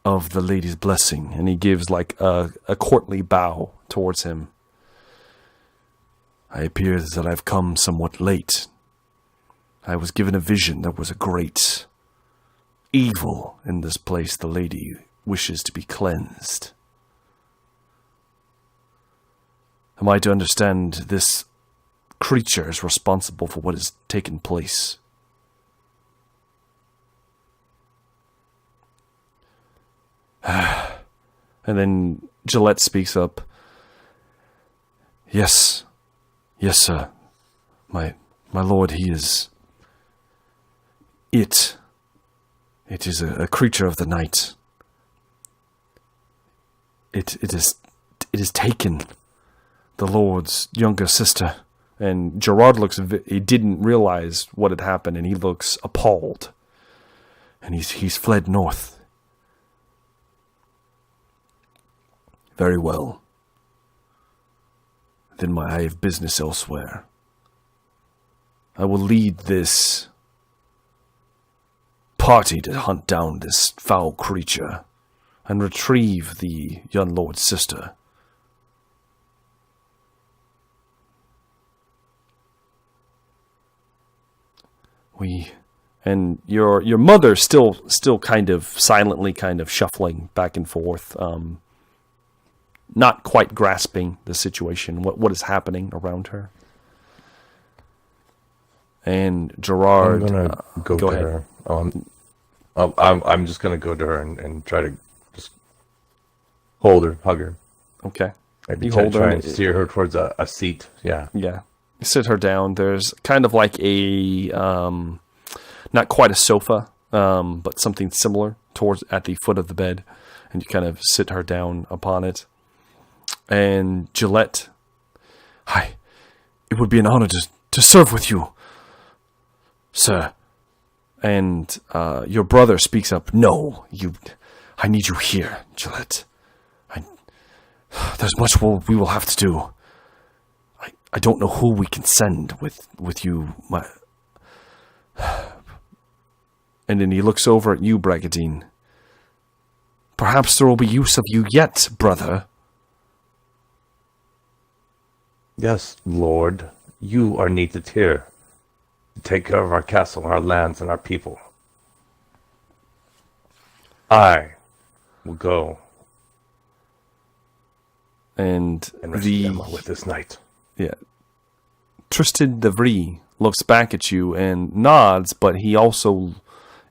of the Lady's Blessing. And he gives like a courtly bow towards him. I appear that I've come somewhat late. I was given a vision. There was a great evil in this place. The lady wishes to be cleansed. Am I to understand this creature is responsible for what has taken place? And then Gillette speaks up. Yes, sir. My lord, he is... It is a creature of the night. It is taken the Lord's younger sister. And Gerard he didn't realize what had happened, and he looks appalled. And he's fled north. Very well. Then I have business elsewhere. I will lead this party to hunt down this foul creature and retrieve the young lord's sister. And your mother still kind of silently kind of shuffling back and forth, not quite grasping the situation, what is happening around her. And Gerard,
I'm gonna go to
ahead.
her. I'm just gonna go to her and try to just hold her, hug her.
Okay.
Maybe
You
try
hold her.
and steer her towards a seat. Yeah.
Yeah. You sit her down. There's kind of like a, not quite a sofa, but something similar at the foot of the bed. And you kind of sit her down upon it. And Gillette, hi, it would be an honor to serve with you, sir. And your brother speaks up. No, I need you here, Gillette. There's much we will have to do. I don't know who we can send with you. And then he looks over at you, Bragadine. Perhaps there will be use of you yet, brother.
Yes, Lord. You are needed here to take care of our castle, our lands, and our people. I will go
And
and rescue Emma with this knight.
yeah, Tristan de Vries looks back at you and nods, but he also,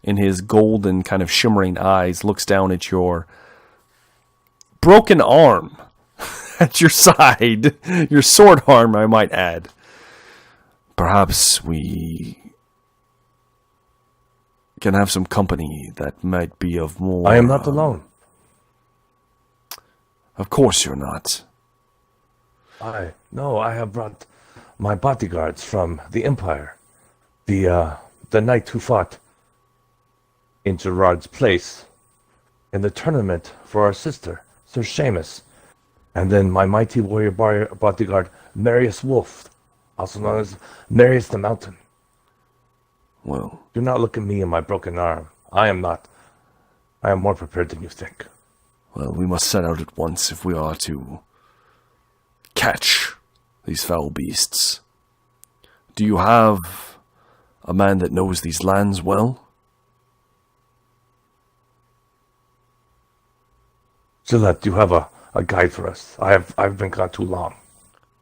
in his golden kind of shimmering eyes, looks down at your broken arm at your side, your sword arm, I might add. Perhaps we can have some company that might be of more...
I am not alone.
Of course you're not.
I have brought my bodyguards from the Empire. The knight who fought in Gerard's place in the tournament for our sister, Sir Seamus. And then my mighty warrior bodyguard, Marius Wolf, also known as Marius the Mountain.
Well,
Do not look at me and my broken arm. I am more prepared than you think.
we must set out at once if we are to catch these foul beasts. Do you have a man that knows these lands well?
Gillette, do you have a guide for us? I've been gone too long.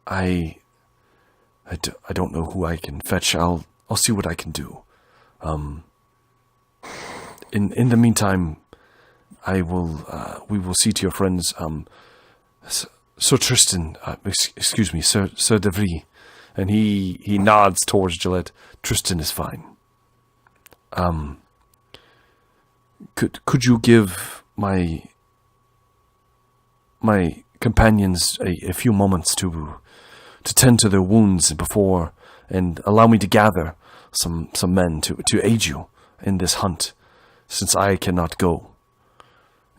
I don't know who I can fetch. I'll see what I can do. In the meantime, we will see to your friends. Sir Tristan, excuse me, Sir de Vries, and he nods towards Gillette. Tristan is fine. Could you give my companions a few moments to tend to their wounds before, and allow me to gather some men to aid you in this hunt, since I cannot go?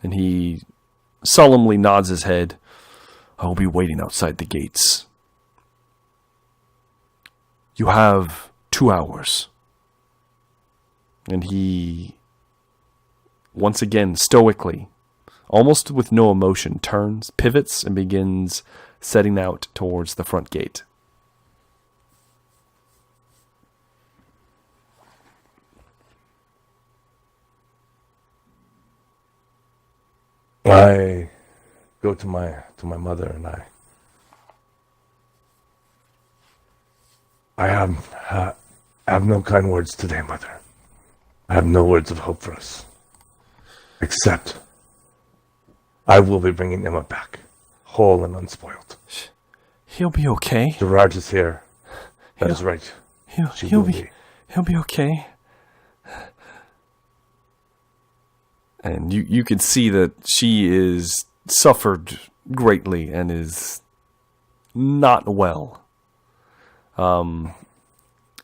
And he solemnly nods his head. I will be waiting outside the gates. You have 2 hours. And he, once again, stoically, almost with no emotion, turns, pivots, and begins setting out towards the front gate.
I go to my mother and I have no kind words today, Mother. I have no words of hope for us, except I will be bringing Emma back, whole and unspoiled.
He'll be okay.
Gerard is here. That is right.
He'll be okay. And you can see that she is suffered greatly and is not well.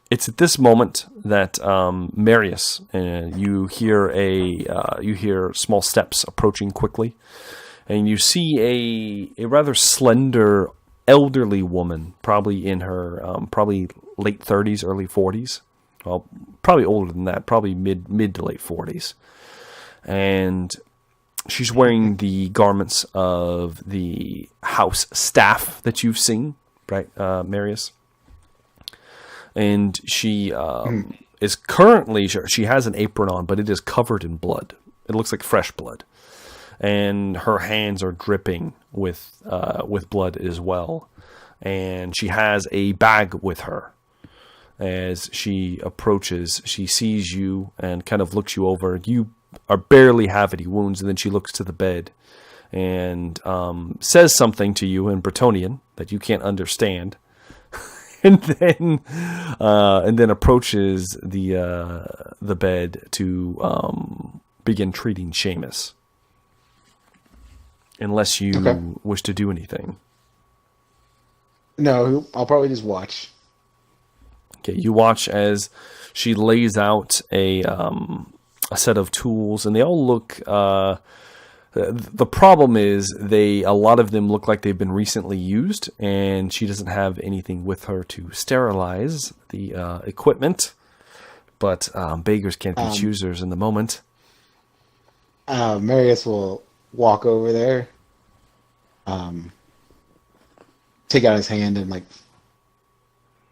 It's at this moment that Marius, you hear small steps approaching quickly, and you see a rather slender, elderly woman, probably in her probably late 30s, early 40s. Well, probably older than that, probably mid to late 40s. And she's wearing the garments of the house staff that you've seen, right, Marius? And she is currently, she has an apron on, but it is covered in blood. It looks like fresh blood. And her hands are dripping with blood as well. And she has a bag with her. As she approaches, she sees you and kind of looks you over. You are barely have any wounds, and then she looks to the bed and says something to you in Bretonnian that you can't understand. and then approaches the bed to begin treating Seamus. Unless you wish to do anything.
No, I'll probably just watch.
Okay, you watch as she lays out a set of tools, and they all look. The problem is a lot of them look like they've been recently used, and she doesn't have anything with her to sterilize the equipment. But beggars can't be choosers in the moment.
Marius will walk over there, take out his hand and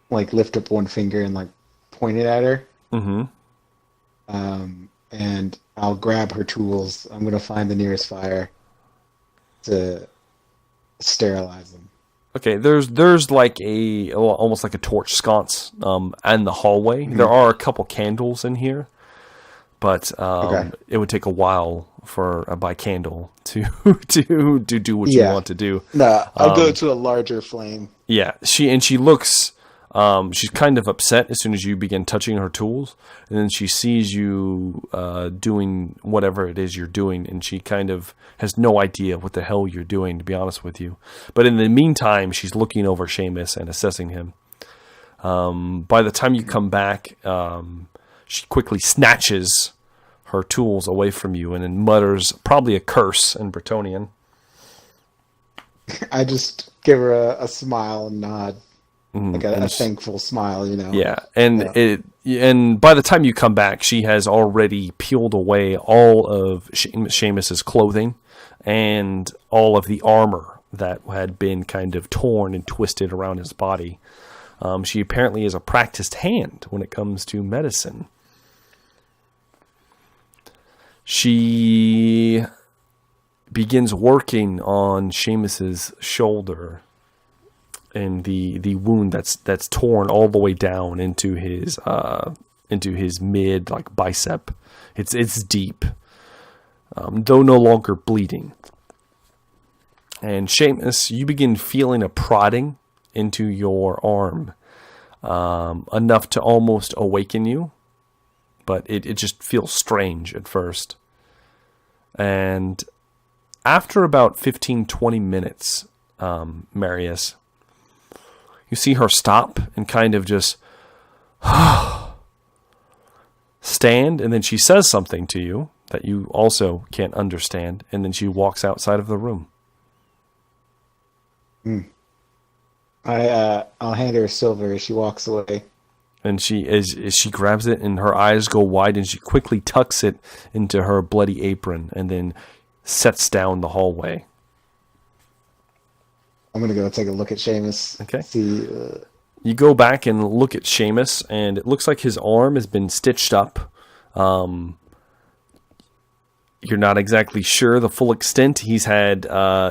like lift up one finger and like point it at her.
Mm-hmm.
And I'll grab her tools. I'm gonna find the nearest fire to sterilize them.
Okay, there's like almost like a torch sconce in the hallway.
Mm-hmm.
There are a couple candles in here, but
Okay.
it would take a while for by candle to to do what you
Yeah.
want to do.
No, I'll go to a larger flame.
Yeah, she looks. She's kind of upset as soon as you begin touching her tools, and then she sees you doing whatever it is you're doing, and she kind of has no idea what the hell you're doing, to be honest with you. But in the meantime, she's looking over Seamus and assessing him. By the time you come back, she quickly snatches her tools away from you and then mutters probably a curse in Bretonnian.
I just give her a smile and nod. Like
And
a thankful smile, you know.
Yeah, and by the time you come back, she has already peeled away all of Seamus's clothing and all of the armor that had been kind of torn and twisted around his body. She apparently is a practiced hand when it comes to medicine. She begins working on Seamus's shoulder and the wound that's torn all the way down into his mid like bicep. It's deep, though no longer bleeding. And Seamus, you begin feeling a prodding into your arm, enough to almost awaken you, but it just feels strange at first. And after about 15-20 minutes, Marius, you see her stop and kind of just stand, and then she says something to you that you also can't understand, and then she walks outside of the room.
I'll hand her a silver as she walks away.
And as she grabs it, and her eyes go wide, and she quickly tucks it into her bloody apron, and then sets down the hallway.
I'm gonna go take a look at Seamus.
Okay.
See.
You go back and look at Seamus, and it looks like his arm has been stitched up. You're not exactly sure the full extent. He's had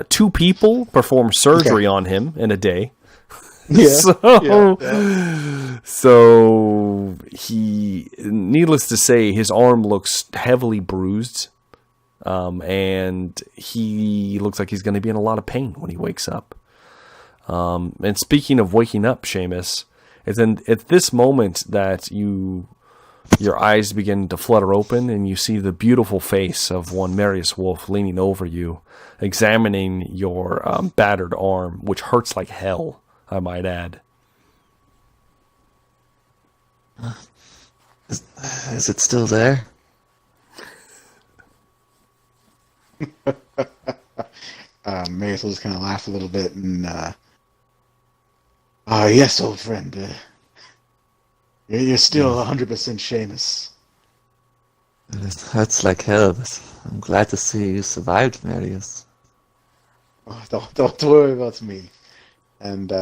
2 people perform surgery on him in a day.
Yeah.
So he, needless to say, his arm looks heavily bruised, and he looks like he's going to be in a lot of pain when he wakes up. And speaking of waking up, Seamus, it's at this moment that your eyes begin to flutter open, and you see the beautiful face of one Marius Wolf leaning over you, examining your battered arm, which hurts like hell, I might add.
Is it still there?
Marius will just kind of laugh a little bit and, yes, old friend. You're still 100% Seamus.
It hurts like hell, but I'm glad to see you survived, Marius.
Oh, don't worry about me. And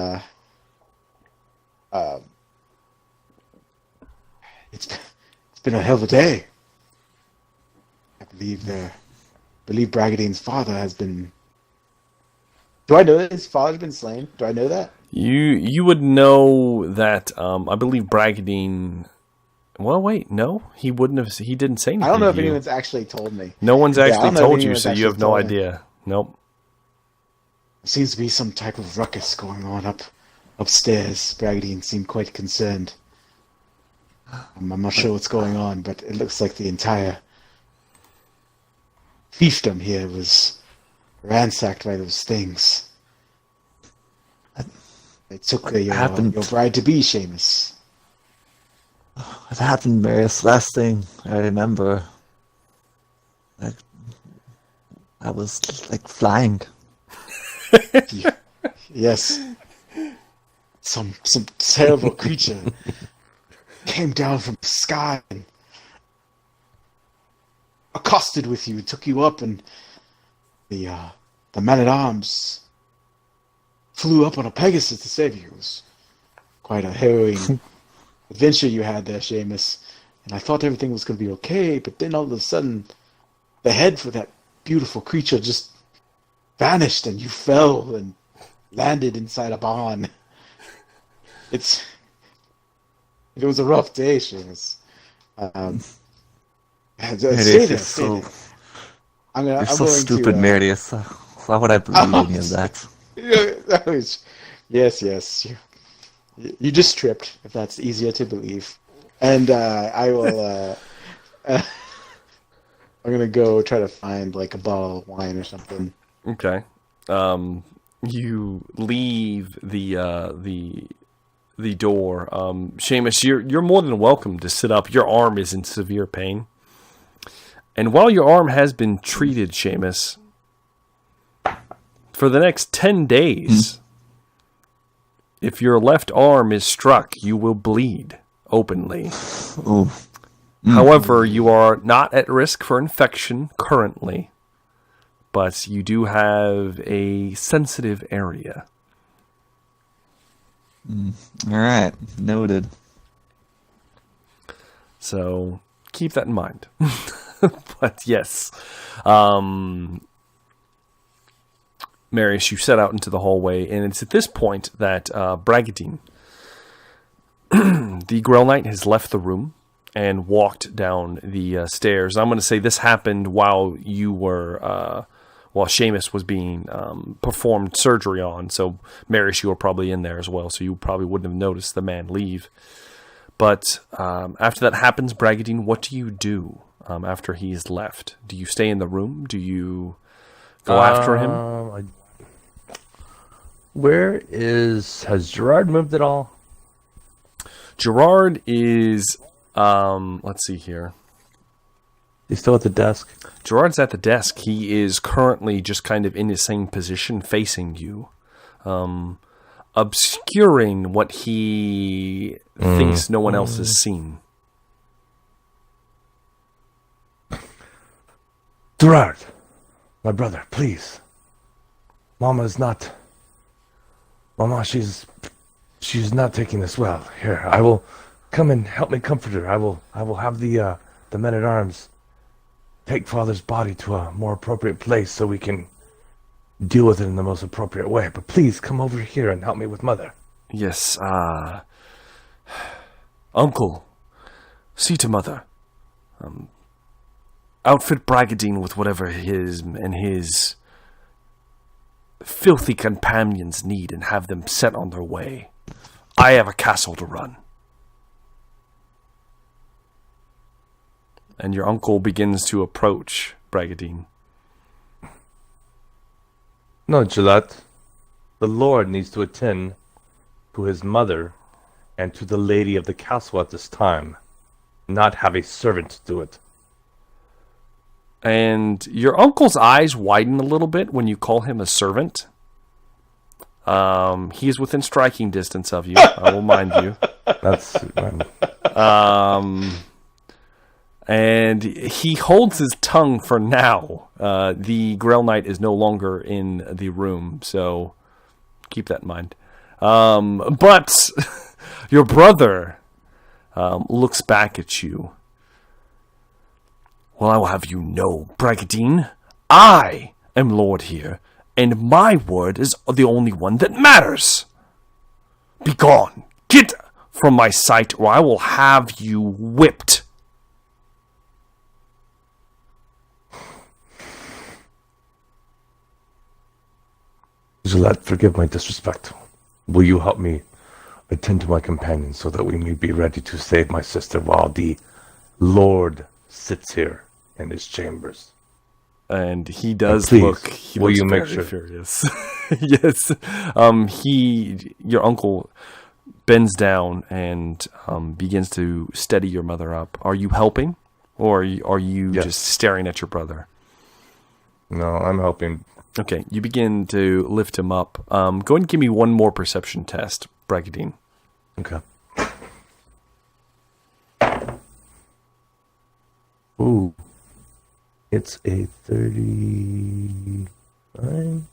it's been a hell of a day. I believe Bragadine's father has been. Do I know that his father's been slain? Do I know that?
You would know that. I believe Bragadine. Well, wait, no, he wouldn't have. He didn't say anything.
I don't know
to
if
you.
anyone's actually told me.
No one's
I
actually
don't know if
told you,
anyone's
so you have
actually
no
told me.
idea. Nope.
Seems to be some type of ruckus going on upstairs. Bragadine seemed quite concerned. I'm not sure what's going on, but it looks like the entire fiefdom here was ransacked by those things. They took your bride-to-be, Seamus.
What happened, Marius? Last thing I remember, I was like flying.
Yes. Some terrible creature came down from the sky and accosted with you, took you up, and the man-at-arms flew up on a Pegasus to save you. It was quite a harrowing adventure you had there, Seamus. And I thought everything was going to be okay, but then all of a sudden, the head for that beautiful creature just vanished, and you fell and landed inside a barn. It was a rough day, Seamus. Stay there, stay there.
You're so stupid, Marius. Why would I believe any of that?
Yes. You just tripped, if that's easier to believe. And I will. I'm gonna go try to find like a bottle of wine or something.
Okay. You leave the door. Seamus, you're more than welcome to sit up. Your arm is in severe pain. And while your arm has been treated, Seamus, for the next 10 days, if your left arm is struck, you will bleed openly.
Ooh.
However, you are not at risk for infection currently, but you do have a sensitive area.
All right, noted.
So keep that in mind. But yes, Marius, you set out into the hallway, and it's at this point that Bragadine, the Grail Knight, has left the room and walked down the stairs. I'm going to say this happened while you were, while Seamus was being performed surgery on. So, Marius, you were probably in there as well, so you probably wouldn't have noticed the man leave. But after that happens, Bragadine, what do you do after he's left? Do you stay in the room? Do you go after him?
Has Gerard moved at all?
Gerard is, let's see here.
He's still at the desk?
Gerard's at the desk. He is currently just kind of in the same position facing you, obscuring what he thinks no one else has seen.
Gerard, my brother, please. Mama, she's not taking this well. Here, I will come and help me comfort her. I will have the men-at-arms take Father's body to a more appropriate place so we can deal with it in the most appropriate way. But please come over here and help me with Mother.
Yes, Uncle, see to Mother. Outfit Bragadine with whatever his filthy companions need and have them set on their way. I have a castle to run. And your uncle begins to approach Bragadine.
No, Gillette. The Lord needs to attend to his mother and to the lady of the castle at this time, not have a servant do it.
And your uncle's eyes widen a little bit when you call him a servant. He is within striking distance of you. I will mind you.
That's
and he holds his tongue for now. The Grail Knight is no longer in the room, so keep that in mind. But your brother looks back at you. Well, I will have you know, Bragadine, I am Lord here, and my word is the only one that matters. Begone! Get from my sight, or I will have you whipped.
Gillette, forgive my disrespect. Will you help me attend to my companions so that we may be ready to save my sister while the Lord sits here in his chambers?
And he does
please,
look. He
will
looks
you make
very
sure?
furious. Yes. Your uncle bends down and begins to steady your mother up. Are you helping, or are you
Yes.
just staring at your brother?
No, I'm helping.
Okay, you begin to lift him up. Go ahead and give me one more perception test, Bragadine.
Okay. Ooh. It's a 39.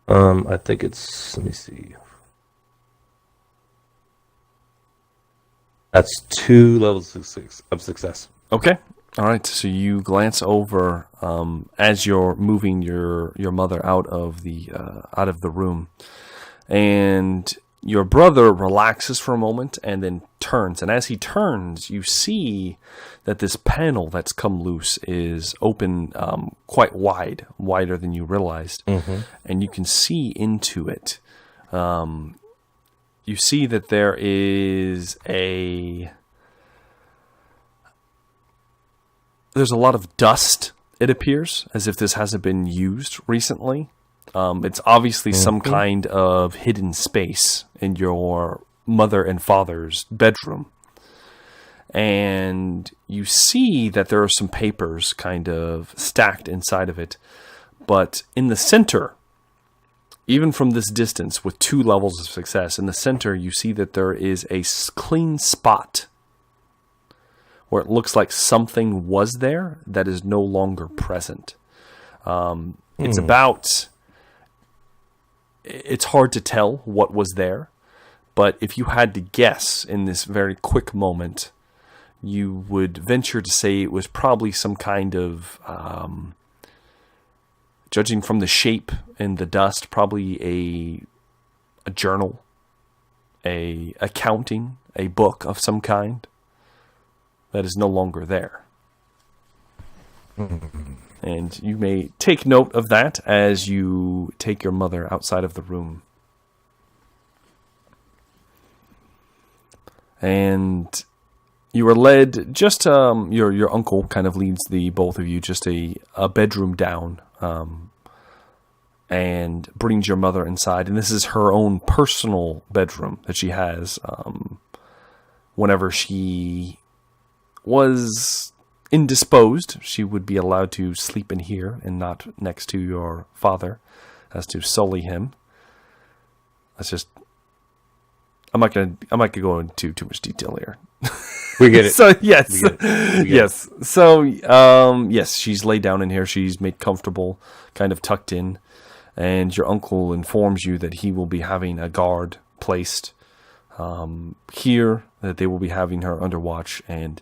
I think it's, let me see. That's 2 levels of success.
Okay. All right. So you glance over as you're moving your mother out of the room, and your brother relaxes for a moment and then turns. And as he turns, you see that this panel that's come loose is open quite wide, wider than you realized, and you can see into it. You see that there is there's a lot of dust, it appears, as if this hasn't been used recently. It's obviously some kind of hidden space in your mother and father's bedroom. And you see that there are some papers kind of stacked inside of it. But in the center, even from this distance with 2 levels of success, in the center you see that there is a clean spot where it looks like something was there that is no longer present. It's hard to tell what was there, but if you had to guess in this very quick moment, you would venture to say it was probably some kind of, judging from the shape and the dust, probably a journal, a accounting, a book of some kind that is no longer there. And you may take note of that as you take your mother outside of the room. And you are led, just your uncle kind of leads the both of you just a bedroom down, and brings your mother inside. And this is her own personal bedroom that she has whenever she was indisposed. She would be allowed to sleep in here and not next to your father, as to sully him. That's just, I'm not gonna go into too much detail here.
We get it.
So yes,
We get it.
yes. So yes, she's laid down in here. She's made comfortable, kind of tucked in, and your uncle informs you that he will be having a guard placed here, that they will be having her under watch, and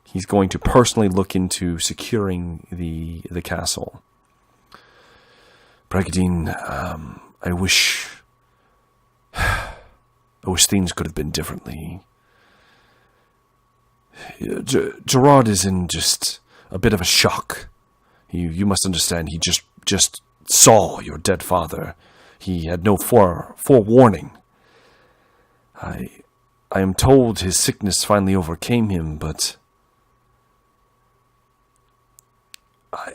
he's going to personally look into securing the castle. Brigadine, I wish things could have been differently. Gerard is in just a bit of a shock. You must understand, he just saw your dead father. He had no forewarning. I am told his sickness finally overcame him, but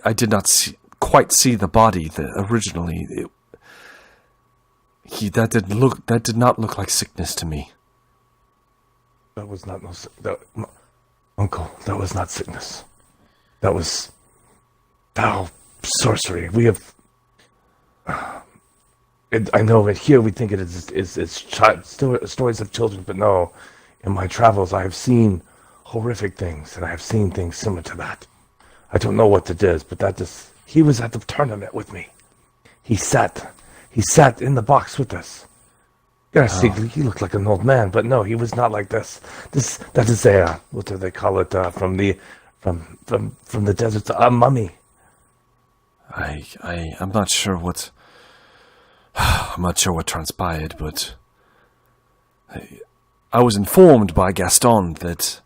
I did not quite see the body originally. That did not look like sickness to me.
That was not Uncle, that was not sickness. That was sorcery. We have. I know that here we think it is stories of children, but no. In my travels, I have seen horrific things, and I have seen things similar to that. I don't know what it is, but he was at the tournament with me. He sat in the box with us. He looked like an old man, but no, he was not like this. That is what do they call it, from the deserts, a mummy.
I'm not sure what transpired, but I was informed by Gaston that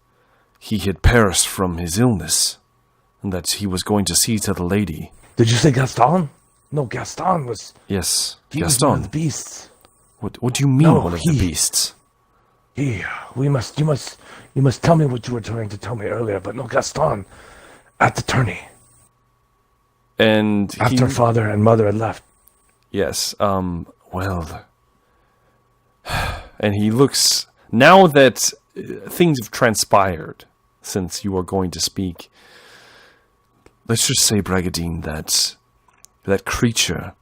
he had perished from his illness, and that he was going to see to the lady.
Did you say Gaston? No, Gaston was...
Yes,
he
Gaston.
was one of the beasts.
What do you mean, one of the beasts?
You must tell me what you were trying to tell me earlier, but no, Gaston, at the tourney.
And
after father and mother had left.
Yes, well... And he looks... Now that things have transpired since you are going to speak, let's just say, Brigadine, that creature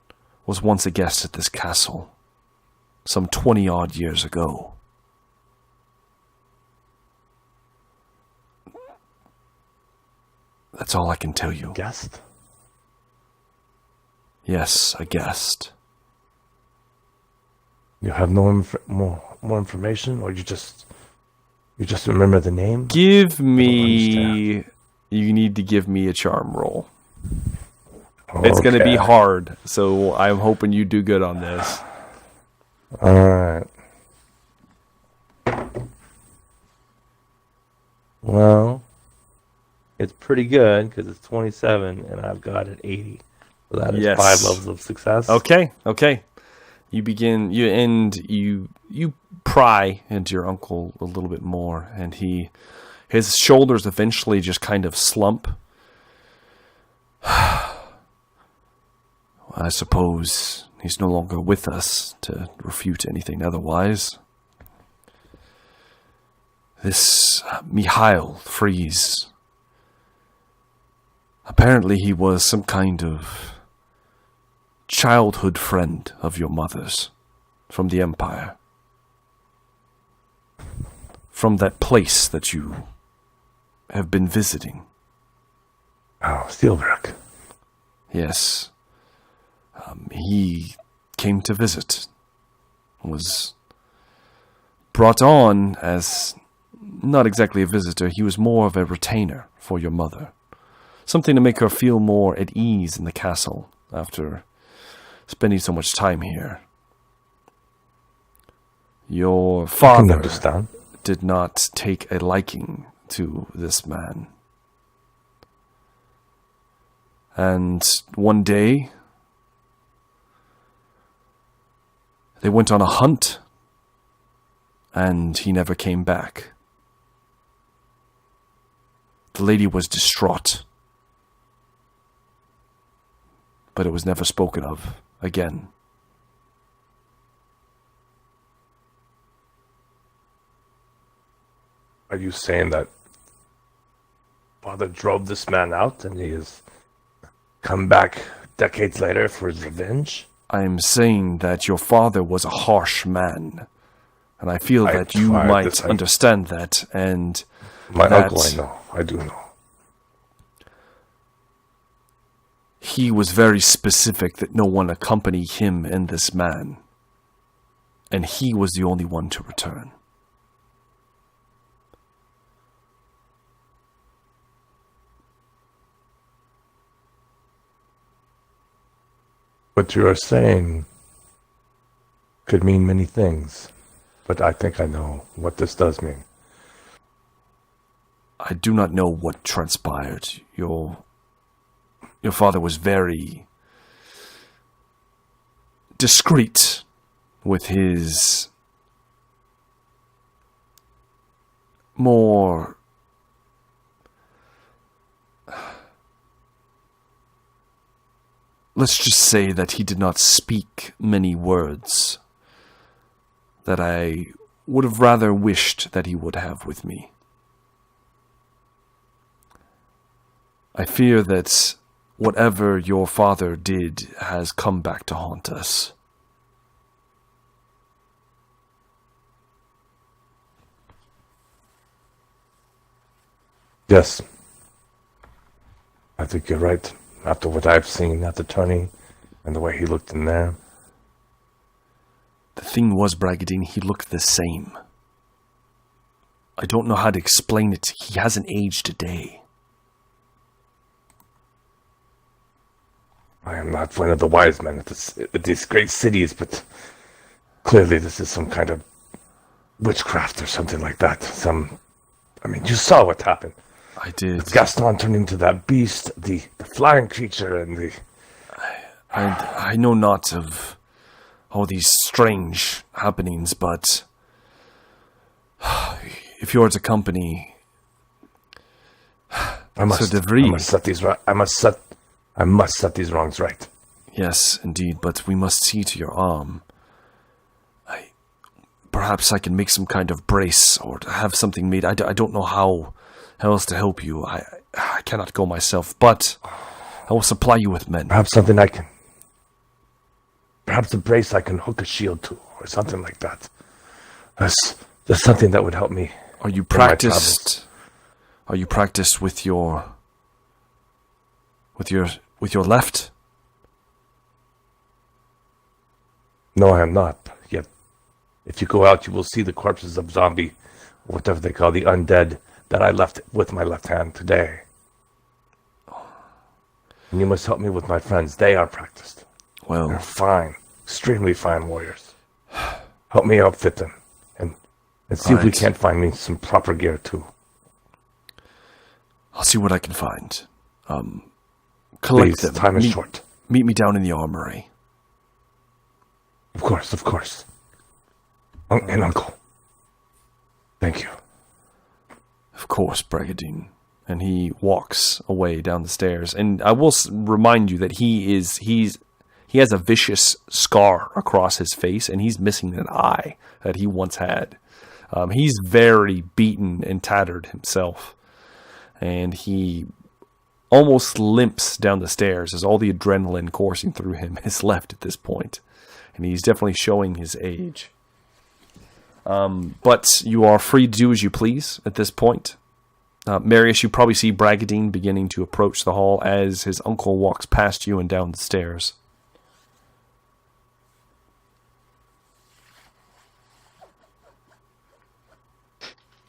was once a guest at this castle some 20-odd years ago. That's all I can tell you.
Guest?
Yes, a guest.
You have no more information, or you just You just remember the name?
Give
understand.
me... You need to give me a charm roll. It's going to be
Okay.
hard, so I'm hoping you do good on this.
Alright. Well, it's pretty good because it's 27 and I've got it 80. So that is
Yes.
5 levels of success.
Okay. You begin, you pry into your uncle a little bit more, and his shoulders eventually just kind of slump. I suppose he's no longer with us to refute anything otherwise. This Mikhail Freeze, apparently he was some kind of childhood friend of your mother's from the Empire. From that place that you have been visiting.
Oh, Steelberg.
Yes. He came to visit. Was brought on as not exactly a visitor. He was more of a retainer for your mother. Something to make her feel more at ease in the castle after spending so much time here. Your
I can
father
understand.
did not take a liking to this man. And one day, they went on a hunt, and he never came back. The lady was distraught, but it was never spoken of again.
Are you saying that father drove this man out and he has come back decades later for his revenge?
I am saying that your father was a harsh man, and I feel
I
that you
tried
might
this.
understand that, and
My
that
uncle, I know. I do know.
he was very specific that no one accompany him and this man, and he was the only one to return.
What you are saying could mean many things, but I think I know what this does mean.
I do not know what transpired. Your father was very discreet with his more let's just say that he did not speak many words that I would have rather wished that he would have with me. I fear that whatever your father did has come back to haunt us.
Yes. I think you're right. After what I've seen at the tourney and the way he looked in there.
The thing was, Bragadine, he looked the same. I don't know how to explain it. He hasn't aged a day.
I am not one of the wise men at these great cities, but clearly this is some kind of witchcraft or something like that. You saw what happened.
I did.
Gaston turned into that beast, the flying creature, and the...
I know not of all these strange happenings, but if you're to company,
I must set these wrongs right.
Yes, indeed, but we must see to your arm. Perhaps I can make some kind of brace or have something made. I don't know how else to help you. I cannot go myself, but I will supply you with men.
Perhaps a brace I can hook a shield to, or something like that. There's something that would help me.
Are you practiced? Are you practiced with your left?
No, I am not. Yet, if you go out, you will see the corpses of zombie whatever they call the undead that I left with my left hand today. And you must help me with my friends. They are practiced. They're
Well,
fine, extremely fine warriors. Help me outfit them, and see if we
Alright.
can't find me some proper gear too.
I'll see what I can find. Collect
Please,
them.
time is short.
Meet me down in the armory.
Of course, of course. And Uncle. Thank you.
Of course, Brigadine. And he walks away down the stairs. And I will remind you that he has a vicious scar across his face, and he's missing an eye that he once had. He's very beaten and tattered himself. And he almost limps down the stairs as all the adrenaline coursing through him is left at this point. And he's definitely showing his age. But you are free to do as you please at this point. Marius, you probably see Bragadine beginning to approach the hall as his uncle walks past you and down the stairs.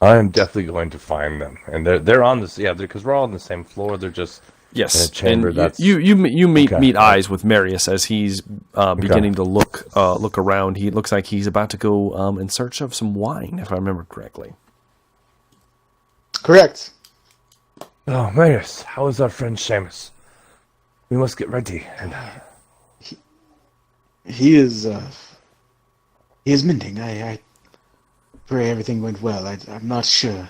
I am definitely going to find them, and they're on this. Yeah, because we're all on the same floor. They're just
Yes,
in a chamber.
and
That's
you meet
Okay.
meet eyes with Marius as he's beginning to look around. He looks like he's about to go in search of some wine, if I remember correctly.
Correct.
Oh, Marius, how is our friend Seamus? We must get ready. And
He is mending. I pray everything went well. I'm not sure,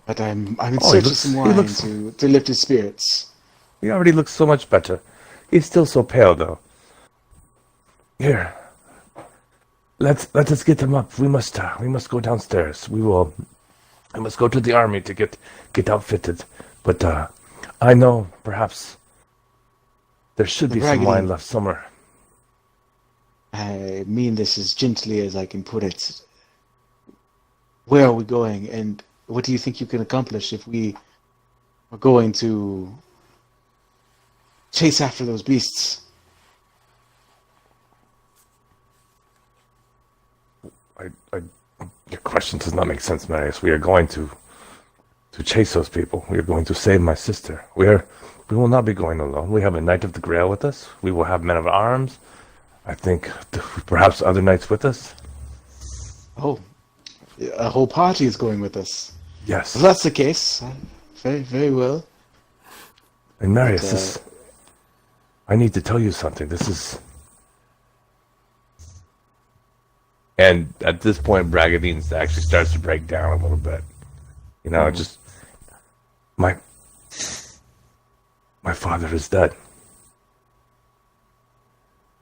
but I'm in
Oh, he
search of
looks-
some
he
wine
looks-
to lift his spirits.
he already looks so much better. He's still so pale, though. Here, let us get him up. We must go downstairs. We must go to the army to get outfitted. But I know perhaps there should be some
Raggedy.
wine left somewhere.
I mean this as gently as I can put it. Where are we going, and what do you think you can accomplish if we are going to chase after those beasts?
Your question does not make sense, Marius. We are going to chase those people. We are going to save my sister. We will not be going alone. We have a knight of the Grail with us. We will have men of arms. I think perhaps other knights with us.
Oh, a whole party is going with us.
Yes.
If that's the case, very, very well.
And Marius,
But,
I need to tell you something. This is... And at this point, Bragadine actually starts to break down a little bit. You know, just... My father is dead.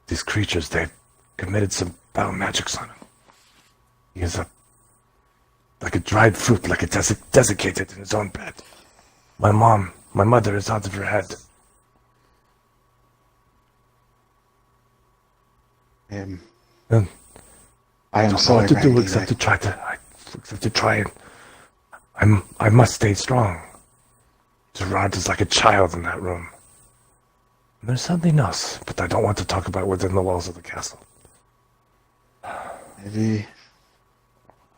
These creatures, they've committed some foul magics on him. He is like a dried fruit, like a desiccated in his own bed. My mother is out of her head.
Um,
And
I am
I don't know
sorry,
what to do
Randy,
except to try and I must stay strong. Gerard is like a child in that room. And there's something else, but I don't want to talk about within the walls of the castle.
maybe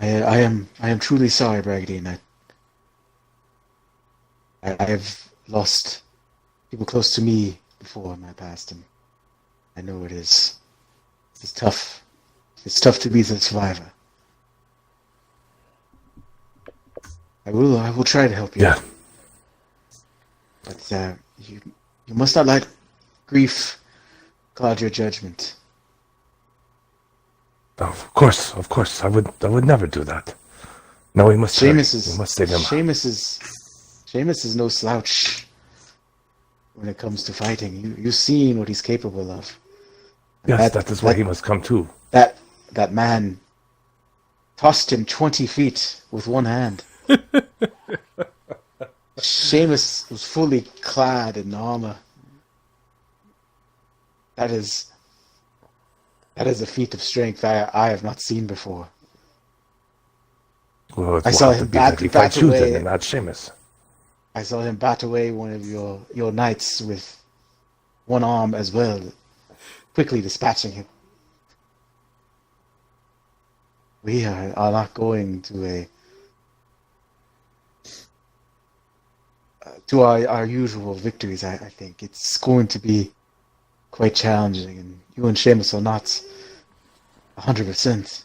I am truly sorry, Bragadine. I have lost people close to me before in my past, and I know it is. It's tough. It's tough to be the survivor. I will try to help you.
Yeah.
But you must not let grief cloud your judgment.
Of course, I would never do that. No, we must hurry.
Seamus
We must save him.
Seamus is no slouch when it comes to fighting. You've seen what he's capable of.
Yes, that is why he must come too.
That man tossed him 20 feet with one hand. Seamus was fully clad in armor. That is a feat of strength I have not seen before.
Well, it
I
will
saw
have to
him
be that he
bat
fights you then
away.
and not Seamus.
I saw him bat away one of your knights with one arm as well, quickly dispatching him. we are not going to our usual victories. I think it's going to be quite challenging, and you and Seamus are not 100%.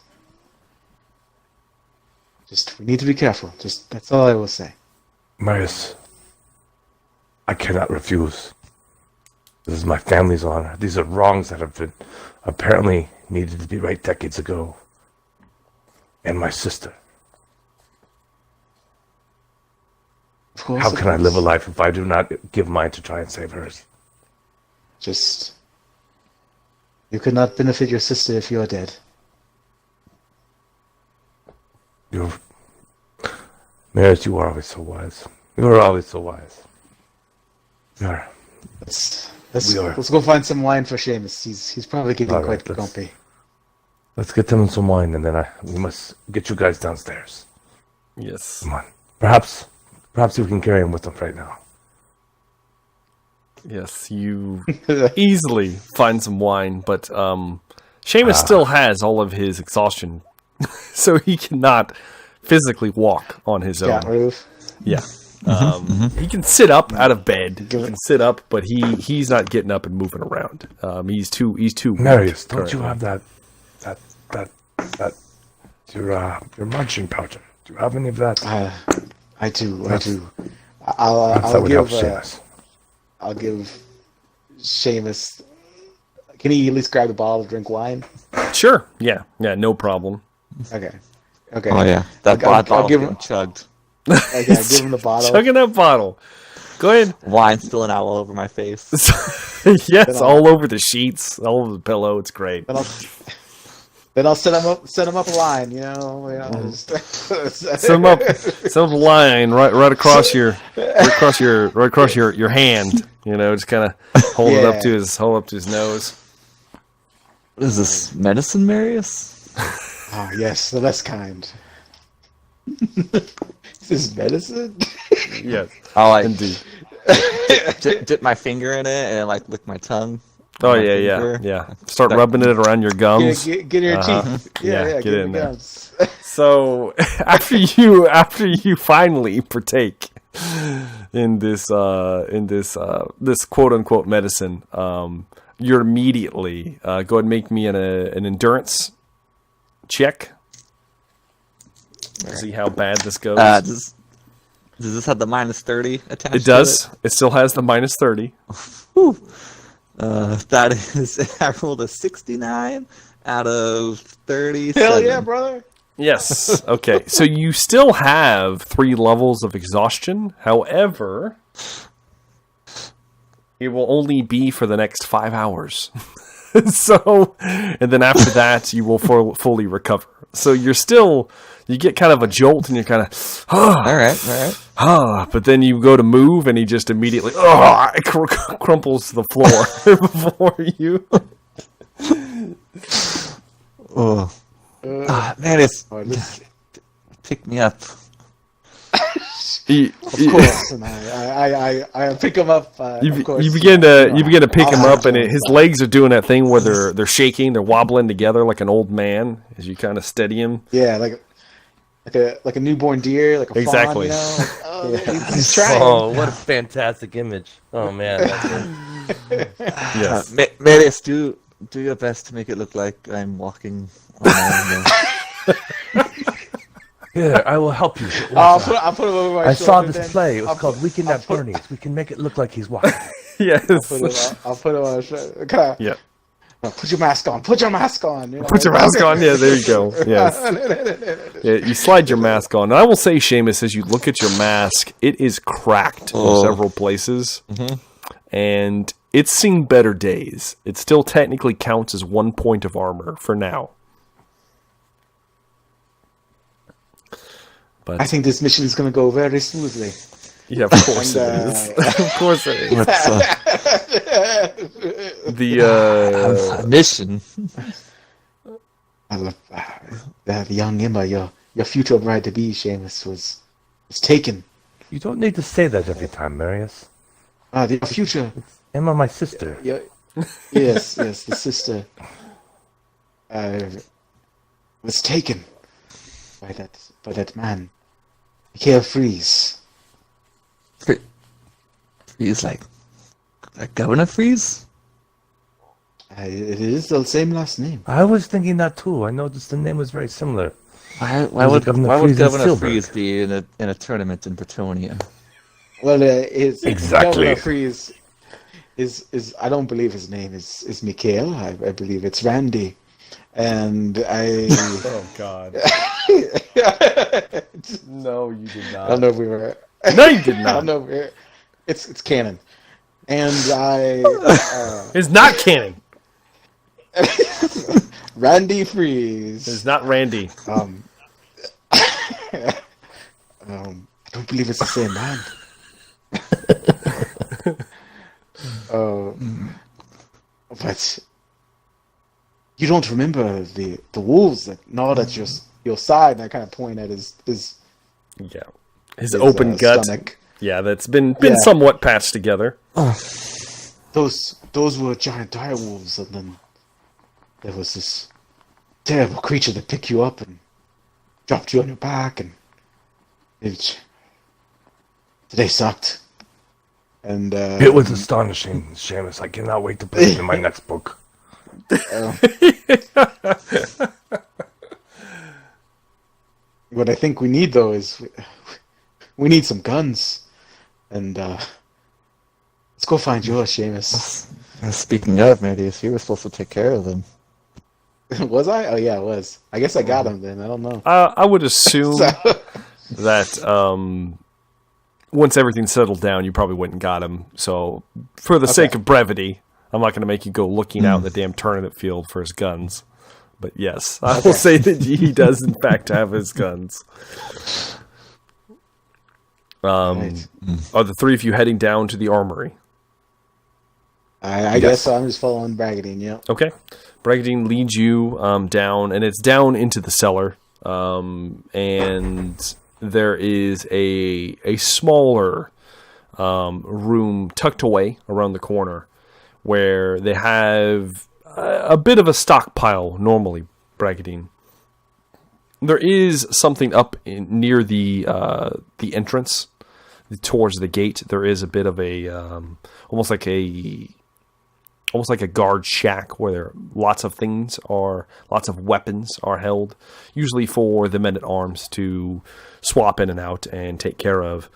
Just we need to be careful. Just that's all I will say.
Marius, I cannot refuse. This is my family's honor. These are wrongs that have been apparently needed to be right decades ago. And my sister.
Of course,
How
of
can I
course.
live a life if I do not give mine to try and save hers?
Just you could not benefit your sister if you are dead.
Marius, you are always so wise. You are always so wise. You are.
Let's go find some wine for Seamus. He's probably getting
All right,
quite grumpy.
Let's get them some wine, and then we must get you guys downstairs.
Yes.
Come on. Perhaps we can carry him with us right now.
Yes, you easily find some wine, but Seamus still has all of his exhaustion, so he cannot physically walk on his own.
Yeah, roof.
Yeah. He can sit up out of bed. He can sit up, but he's not getting up and moving around. He's too weak
Marius, don't
currently.
you have that your munching powder? Do you have any of that?
I do.
Perhaps that
I'll
would help
give.
Seamus.
I'll give Seamus. Can he at least grab the bottle to drink wine?
Sure. Yeah. No problem.
Okay. Okay.
Oh yeah, that
I'll
bottle's
give
getting
him.
chugged.
Okay, I'll give him the bottle.
Chugging that bottle. Go ahead.
Wine spilling out all over my face.
Yes, all over the sheets, all over the pillow. It's great.
Then I'll set him up a line. Just,
Set him up line right across your hand. Just kind of hold it up to his nose.
What is this, medicine, Marius?
Ah, yes, the best kind. Is this medicine?
Yes,
I'll like
indeed.
dip my finger in it and like lick my tongue.
Oh
My
yeah.
finger.
Start rubbing it around your gums.
Get in your teeth.
Yeah, get
in
in
your
there.
gums.
So after you finally partake in this quote unquote medicine, you're immediately go ahead and make me an endurance check. See how bad this goes.
Does this have the -30 attached?
It does. It still has the -30.
Whew. That is, I rolled a 69 out of 37.
Hell yeah, brother.
Yes. Okay. So you still have 3 levels of exhaustion. However, it will only be for the next 5 hours. So, and then after that, you will fully recover. So you get kind of a jolt, and you're kind of,
All right.
but then you go to move, and he just immediately crumples to the floor before you.
Oh, man, it's pick me up.
Of course, and I pick him up. Of course.
You begin to pick him up, and his legs are doing that thing where they're shaking, they're wobbling together like an old man as you kind of steady him.
Yeah, like a newborn deer, like a
Exactly.
fawn. He's trying.
Oh, what a fantastic image! Oh man,
Yes.
Marius, do your best to make it look like I'm walking on my own.
here I will help you.
I'll put him over my
I
shoulder.
saw this
then.
play. It was
I'll
called
put-
Weekend
I'll
at
put-
Bernie's. We can make it look like he's walking.
Yes.
I'll put him on my shoulder. Come on.
Yeah.
Put your mask on. Put your mask on.
Put your mask on. Yeah, there you go. Yes. Yeah, you slide your mask on. And I will say, Seamus, as you look at your mask, it is cracked in several places. And it's seen better days. It still technically counts as 1 point of armor for now. But
I think this mission is going to go very smoothly.
yeah, of course it
And,
is. Of course it is.
What's
The
mission?
I love the young Emma, your future bride to be, Seamus, was taken.
You don't need to say that every time, Marius.
The future.
Emma, my sister.
Yes, the sister was taken. by that man, Mikhail Freeze.
Freeze, like Governor Freeze?
It is the same last name.
I was thinking that too. I noticed the name was very similar.
Why
Was
would
it Governor
Governor
Freeze in Silberg?
Freeze be in a tournament in Bretonia?
Well, it's
Exactly.
Governor Freeze is I don't believe his name is Mikhail. I believe it's Randy, and I.
Oh God. No, you did
I don't know if we were.
No, you did
I
not.
don't know. If we're, it's canon, and I.
It's not canon.
Randy Freeze.
It's not Randy.
I don't believe it's the same man. But you don't remember the wolves that gnawed at your side, and I kind of point at his
Yeah. His open gut.
stomach.
Yeah, that's been
Yeah.
somewhat patched together.
Those were giant dire wolves, and then there was this terrible creature that picked you up and dropped you on your back, and today sucked. And
It was astonishing, Seamus. I cannot wait to put it in my next book.
What I think we need though is we need some guns, and let's go find yours, Seamus.
Speaking of, Marius, you were supposed to take care of them.
Was I? Oh yeah, I was. I guess I got him then. I don't know.
I would assume
So-
that once everything settled down, you probably went and got him. So, for the sake of brevity, I'm not going to make you go looking out in the damn tournament field for his guns. But yes, I will say that he does, in fact, have his guns.
Right.
Are the three of you heading down to the armory?
I guess so. I'm just following Bragadine. Yeah.
Okay. Bragadine leads you down, and it's down into the cellar. And there is a smaller room tucked away around the corner where they have a bit of a stockpile normally, Bragadine. There is something up near the entrance towards the gate. There is a bit of a almost like a guard shack where lots of weapons are held, usually for the men at arms to swap in and out and take care of.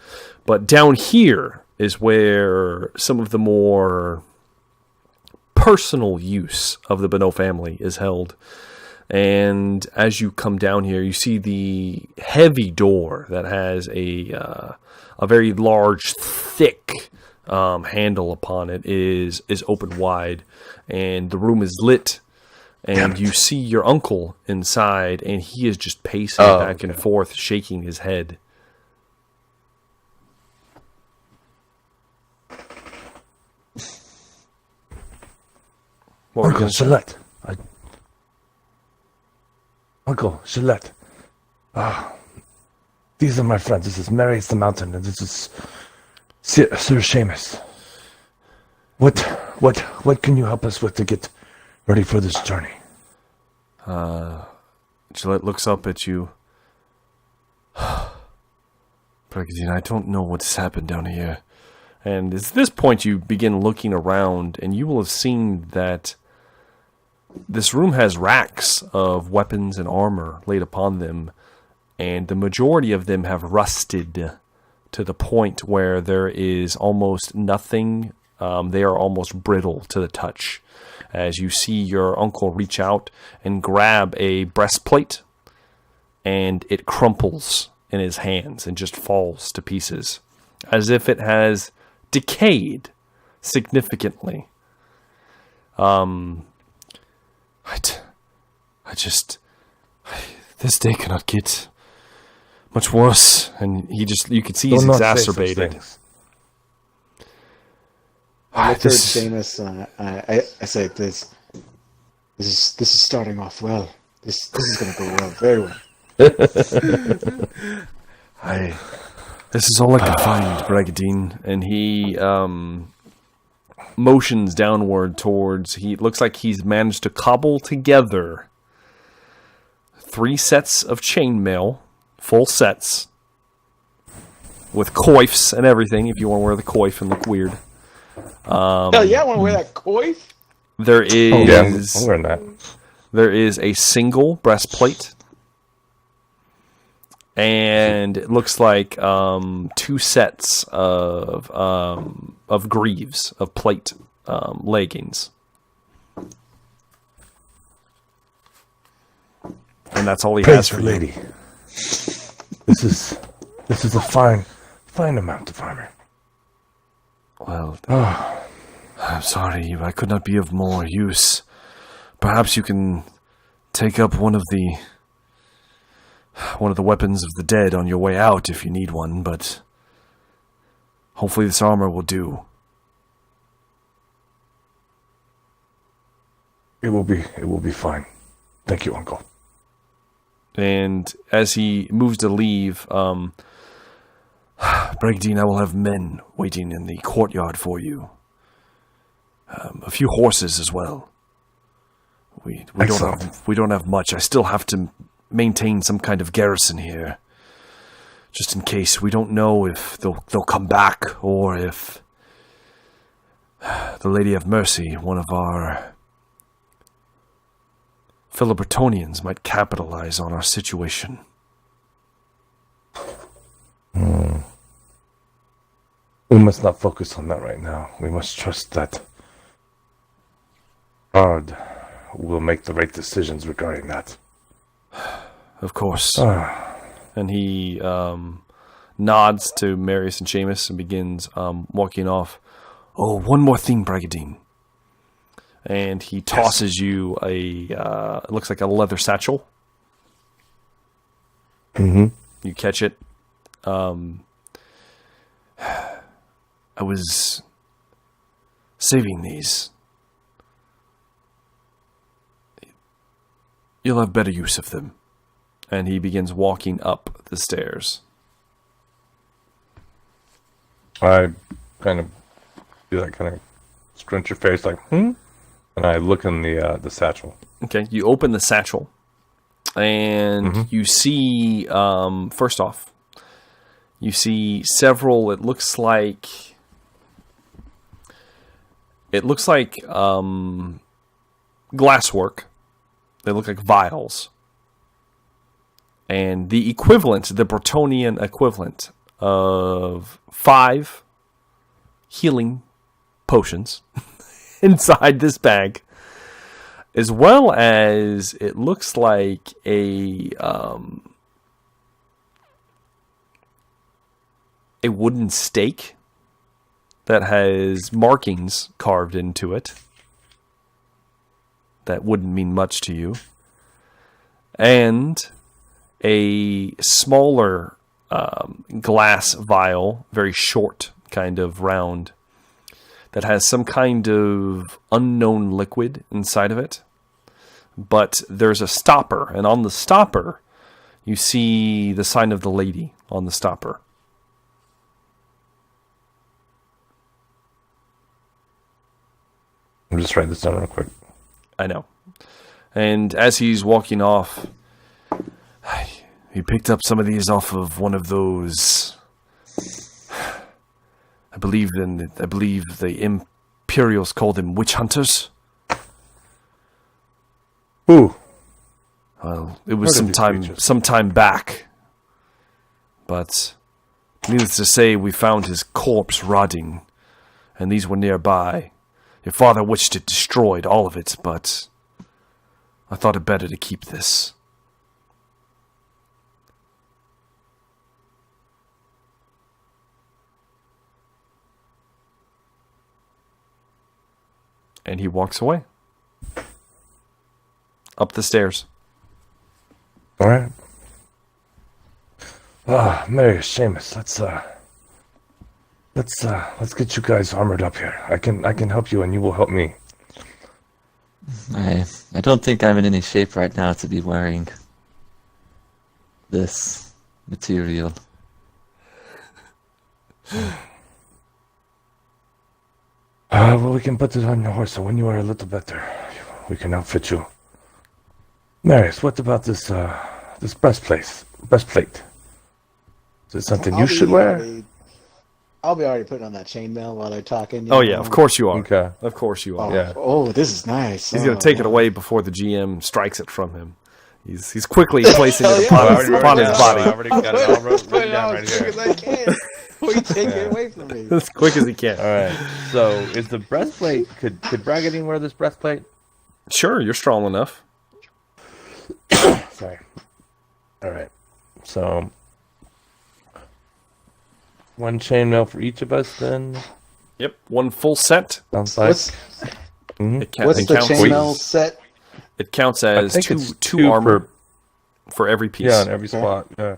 But down here is where some of the more personal use of the Bonneau family is held. And as you come down here, you see the heavy door that has a very large, thick handle upon it is open wide, and the room is lit. And you see your uncle inside, and he is just pacing back and forth, shaking his head. What were you
Uncle
gonna say?
Gillette. Uncle Gillette. These are my friends. This is Marius the Mountain, and this is Sir Seamus. What can you help us with to get ready for this journey?
Gillette looks up at you. Bragadine, I don't know what's happened down here. And at this point you begin looking around, and you will have seen that this room has racks of weapons and armor laid upon them, and the majority of them have rusted to the point where there is almost nothing. They are almost brittle to the touch. As you see your uncle reach out and grab a breastplate, and it crumples in his hands and just falls to pieces, as if it has decayed significantly. This day cannot get much worse. And you can see he's
Do not say such
exacerbated.
things.
I looked at
This-
Seamus, and I said, "This is starting off well. This is going to go well, very well."
This is all I can find, Bragadine. And he motions downward towards. He looks like he's managed to cobble together 3 sets of chainmail, full sets, with coifs and everything, if you want to wear the coif and look weird.
Hell yeah, I want to wear that coif.
There
Oh, yeah, I'm
is
wearing that.
there is a single breastplate, and it looks like 2 sets of greaves of plate leggings, and that's all he has
Praise
for
the
you.
lady. This is a fine amount of armor.
Well, I'm sorry, I could not be of more use. Perhaps you can take up one of the weapons of the dead on your way out if you need one, but hopefully this armor will do.
It will be fine. Thank you, Uncle.
And as he moves to leave, Brigdine, I will have men waiting in the courtyard for you. A few horses as well. We don't have much. I still have to maintain some kind of garrison here, just in case. We don't know if they'll come back or if the Lady of Mercy, one of our fellow Bretonians, might capitalize on our situation.
We must not focus on that right now. We must trust that Bard will make the right decisions regarding that.
Of course. And he nods to Marius and Seamus and begins walking off. Oh, one more thing, Brigadine. And he tosses you it looks like a leather satchel.
Mm-hmm.
You catch it. I was saving these. You'll have better use of them. And he begins walking up the stairs.
I kind of do that kind of scrunch your face like, And I look in the satchel.
Okay, you open the satchel. And you see, first off, you see several, it looks like glasswork. They look like vials. And the equivalent, the Bretonian equivalent of 5 healing potions inside this bag, as well as it looks like a wooden stake that has markings carved into it that wouldn't mean much to you, and a smaller glass vial, very short, kind of round, that has some kind of unknown liquid inside of it. But there's a stopper, and on the stopper, you see the sign of the lady on the stopper.
I'm just writing this down real quick.
I know. And as he's walking off, he picked up some of these off of one of those. I believe the Imperials call them witch hunters.
Ooh.
Well, it was
Heard of these creatures.
some time back. But needless to say, we found his corpse rotting, and these were nearby. Your father wished it destroyed, all of it, but I thought it better to keep this. And he walks away. Up the stairs.
All right. Marius, Seamus, let's get you guys armored up here. I can help you, and you will help me.
I don't think I'm in any shape right now to be wearing this material.
Well, we can put it on your horse, so when you are a little better, we can outfit you. Marius, what about this breastplate? Is it something you should wear?
I'll be already putting on that chainmail while they're talking.
Oh yeah, of course you are.
Okay.
Of course you are.
Oh,
Yeah.
oh, this is nice.
He's going to take it away before the GM strikes it from him. He's quickly placing it
Hell
upon,
yeah.
upon his
I
body
already got it all written down right
as quick
here.
as I can. Before you take it away from me.
as quick as he can.
All right. So, is the breastplate? Could Bragadine wear this breastplate?
Sure, you're strong enough.
Sorry. All right. So, one chainmail for each of us, then.
Yep, one full set.
Sounds like.
What's
It
the
counts.
chainmail set?
It counts
I
as
think
two
it's
two
two
armor for every piece.
Yeah, on every spot. Yeah.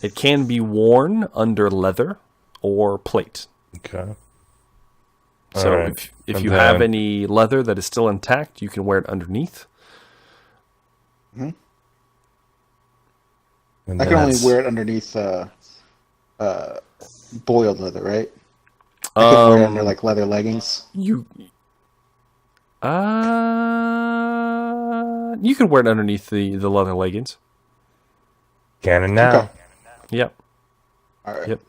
It can be worn under leather or plate.
Okay.
So
All right.
if
And
you have
then-
any leather that is still intact, you can wear it underneath.
And
I can only
That's-
wear it underneath boiled leather, right? I can wear it under like leather leggings.
You you can wear it underneath the leather leggings.
Cannon now.
Okay.
Yep.
All right.
Yep.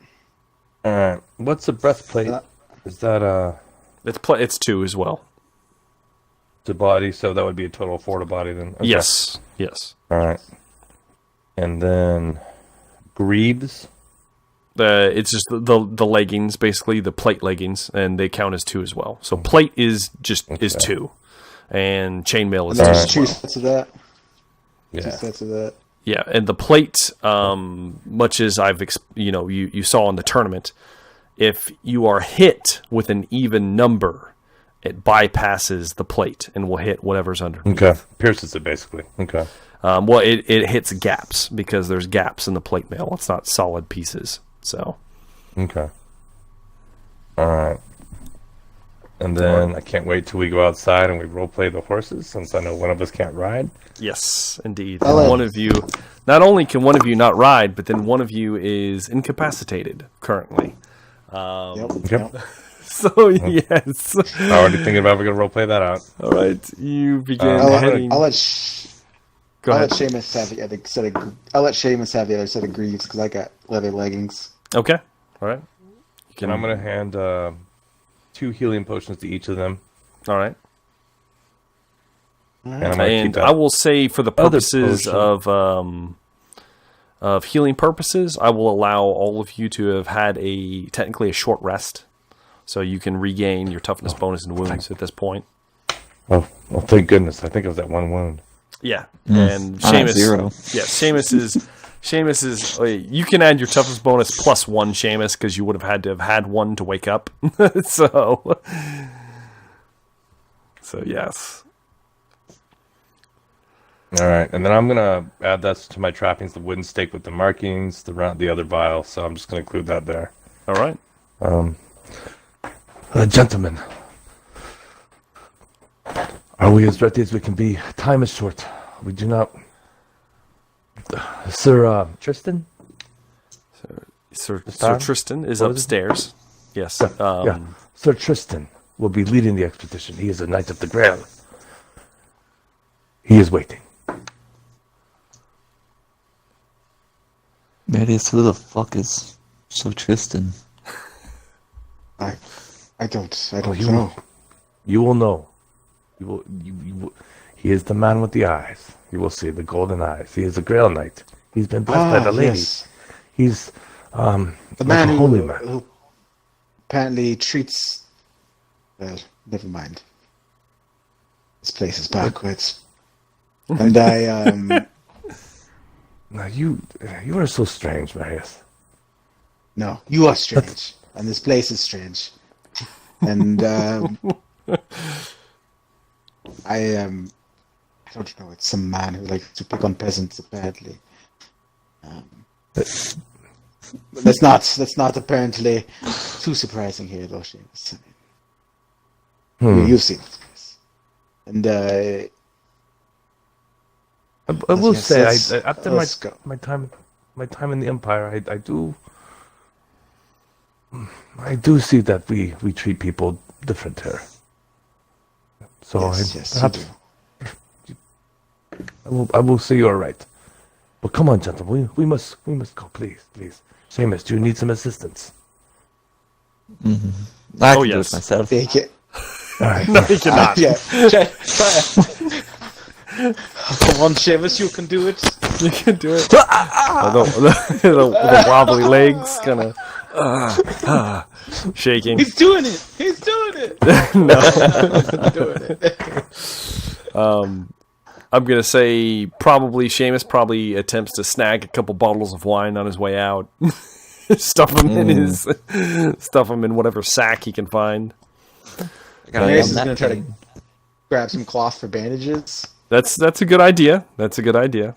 All right. What's the breastplate? Is that
It's two as well.
the body? So that would be a total of 4 to body then. Okay.
Yes. Yes.
All right. And then greaves.
It's just the leggings, basically the plate leggings, and they count as two as well. So plate is is two, and chainmail is
And
two
there's
as
two
well.
sets of that. Two
Yeah.
sets of that.
Yeah, and the plate, much as you saw in the tournament, if you are hit with an even number, it bypasses the plate and will hit whatever's underneath.
Okay. Pierces it basically. Okay.
Well, it hits gaps because there's gaps in the plate mail. It's not solid pieces. So
Okay. All right. And then I can't wait till we go outside and we role play the horses, since I know one of us can't ride.
yes, indeed.
Well,
And one of you, not only can one of you not ride, but then one of you is incapacitated currently.
Yep.
So yes.
I'm already thinking about we're gonna role play that out.
All right, you begin
I'll
heading.
I'll let
Go
I'll
ahead.
let Seamus have the other set of. I'll let Seamus have the other set of greaves because I got leather leggings.
Okay. All right. You
And I'm gonna hand 2 healing potions to each of them.
All right.
And I'm gonna
And
keep that
I will say, for the
other
purposes
potion.
of healing purposes, I will allow all of you to have had technically a short rest, so you can regain your toughness bonus and wounds at this point.
Oh, well, thank goodness. I think it was that one wound.
Yeah, and
I'm at
Seamus.
0.
Yeah, Seamus is. You can add your toughness bonus +1, Seamus, because you would have had to have had one to wake up. So yes.
All right, and then I'm gonna add that to my trappings: the wooden stake with the markings, the other vial. So I'm just gonna include that there.
All right.
Gentlemen, are we as ready as we can be? Time is short. We do not. Sir Tristan?
Sir
Tristan?
Tristan is
What is it?
upstairs. Yes.
Yeah. Sir Tristan will be leading the expedition. He is a knight of the Grail. He is waiting.
Marius, who the fuck is so Tristan?
I don't
you
know.
You will know. You will. He is the man with the eyes. You will see the golden eyes. He is a Grail knight. He's been blessed by the lady.
Yes.
He's
The
like
man
a holy man.
who apparently treats. Well, never mind. This place is backwards. And I
Now you are so strange, Marius.
no, you are strange, and this place is strange. And I don't know. It's some man who likes to pick on peasants, apparently. That's not apparently too surprising here, though, Seamus. You've seen this place, and
I will
yes,
say,
let's-
after
let's go.
my time in the Empire, I do see that we treat people different here. So
yes, you
perhaps
do.
I will say you are right. But come on, gentlemen, we must go, please. Seamus, do you need some assistance?
I
Oh,
can do
yes.
it myself.
Take it.
All right.
No, you cannot.
Yeah. Come on, Seamus, you can do it.
You can do it. The wobbly legs, kind of shaking.
He's doing it. He's doing it.
No.
He's doing it.
I'm gonna say probably Seamus probably attempts to snag a couple bottles of wine on his way out. stuff them in whatever sack he can find.
Marius is gonna try to grab some cloth for bandages.
That's a good idea. That's a good idea.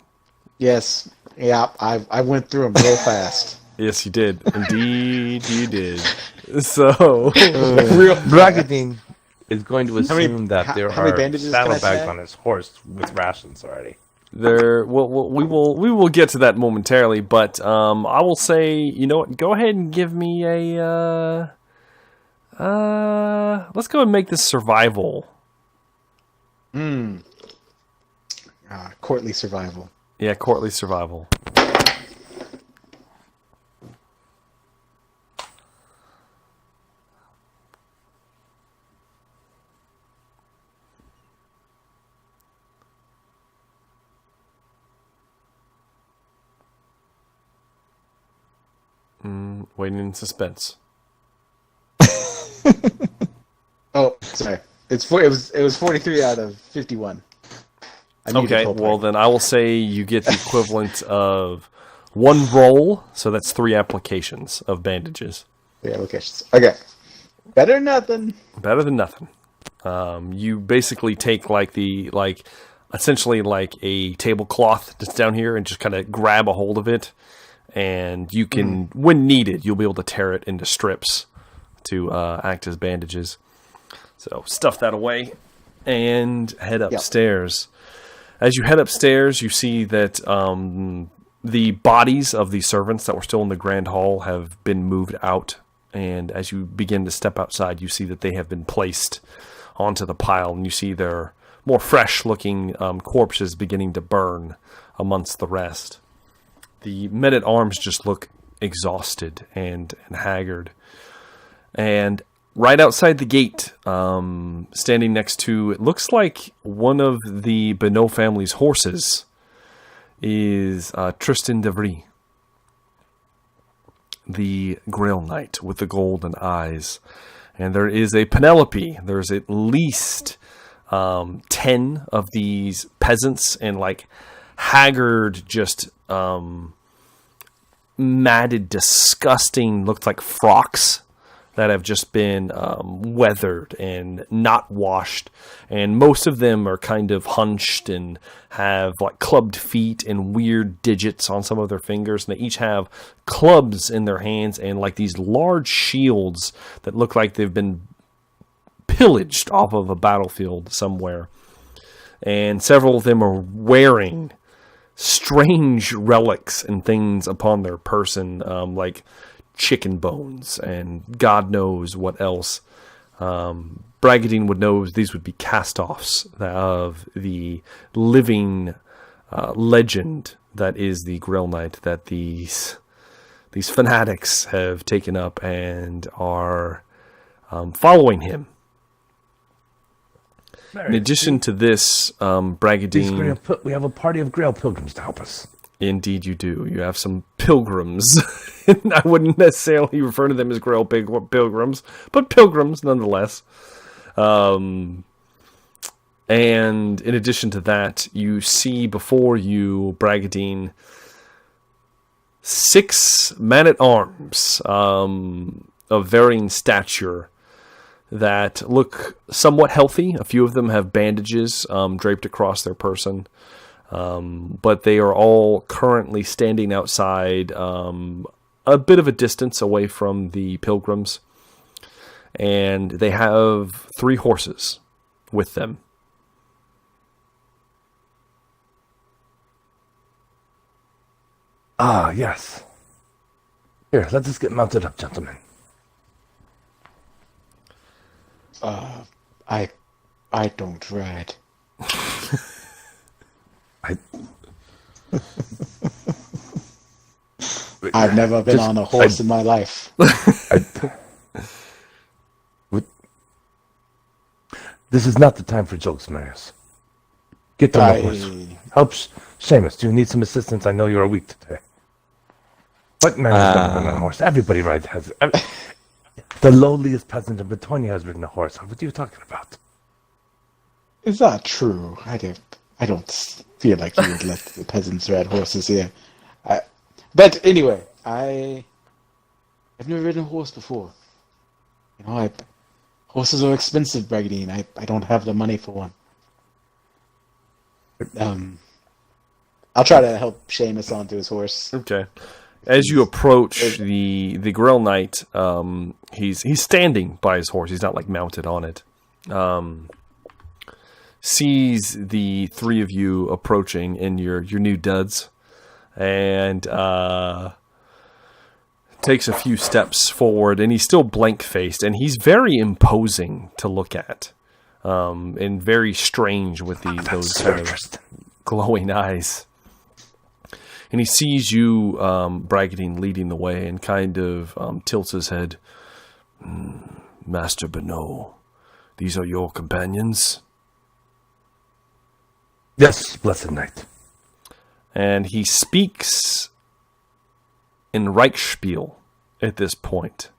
Yes. Yeah, I went through them real fast.
Yes, you did. Indeed, you did. So,
Real
Bragadine is going to
How many-
assume that there
how many
are
bandages can I
saddlebags
snag?
on his horse with rations already.
we will get to that momentarily, but I will say, you know what? Go ahead and give me a let's go and make this survival.
courtly survival.
Yeah, courtly survival. Waiting in suspense.
Oh, sorry. It was 43 out of 51. I needed
Okay,
full
well
point.
then I will say you get the equivalent of one roll, so that's 3 applications of bandages.
Yeah, okay. Better than nothing.
Better than nothing. You basically take essentially like a tablecloth that's down here and just kind of grab a hold of it, and you can, when needed, you'll be able to tear it into strips to act as bandages. So stuff that away and head upstairs. As you head upstairs, you see that the bodies of the servants that were still in the Grand Hall have been moved out. And as you begin to step outside, you see that they have been placed onto the pile. And you see their more fresh-looking corpses beginning to burn amongst the rest. The men-at-arms just look exhausted and haggard. And right outside the gate, standing next to, it looks like one of the Bonneau family's horses, is Tristan d'Avry, the Grail Knight with the golden eyes. And there is a Penelope. There's at least 10 of these peasants and haggard, just matted, disgusting, looked like frocks that have just been weathered and not washed. And most of them are kind of hunched and have clubbed feet and weird digits on some of their fingers. And they each have clubs in their hands and these large shields that look like they've been pillaged off of a battlefield somewhere. And several of them are wearing strange relics and things upon their person, like chicken bones and God knows what else. Bragadine would know these would be cast-offs of the living legend that is the Grail Knight that these fanatics have taken up and are following him. In addition to this, Bragadine...
We have a party of Grail pilgrims to help us.
Indeed you do. You have some pilgrims. I wouldn't necessarily refer to them as Grail pilgrims, but pilgrims nonetheless. And in addition to that, you see before you, Bragadine, 6 men-at-arms of varying stature that look somewhat healthy. A few of them have bandages draped across their person. But they are all currently standing outside a bit of a distance away from the pilgrims. And they have 3 horses with them.
Ah, yes. Here, let us get mounted up, gentlemen.
I don't ride. I've never been on a horse in my life.
This is not the time for jokes, Marius. Get on the horse. Help Seamus. Do you need some assistance? I know you are weak today. What man has never been on a horse? Everybody has. The lowliest peasant in Bretonia has ridden a horse. What are you talking about?
Is that true? I don't feel like you would let the peasants ride horses here. But anyway, I've never ridden a horse before. You know, horses are expensive, Bragadine. I don't have the money for one. I'll try to help Seamus onto his horse.
Okay. As you approach the Grail Knight, he's standing by his horse. He's not like mounted on it. Sees the three of you approaching in your new duds, and takes a few steps forward. And he's still blank faced, and he's very imposing to look at, and very strange with those kind of glowing eyes. And he sees you, Bragadine, leading the way, and kind of tilts his head. Master Beno, these are your companions?
Yes, blessed knight.
And he speaks in Reichspiel at this point.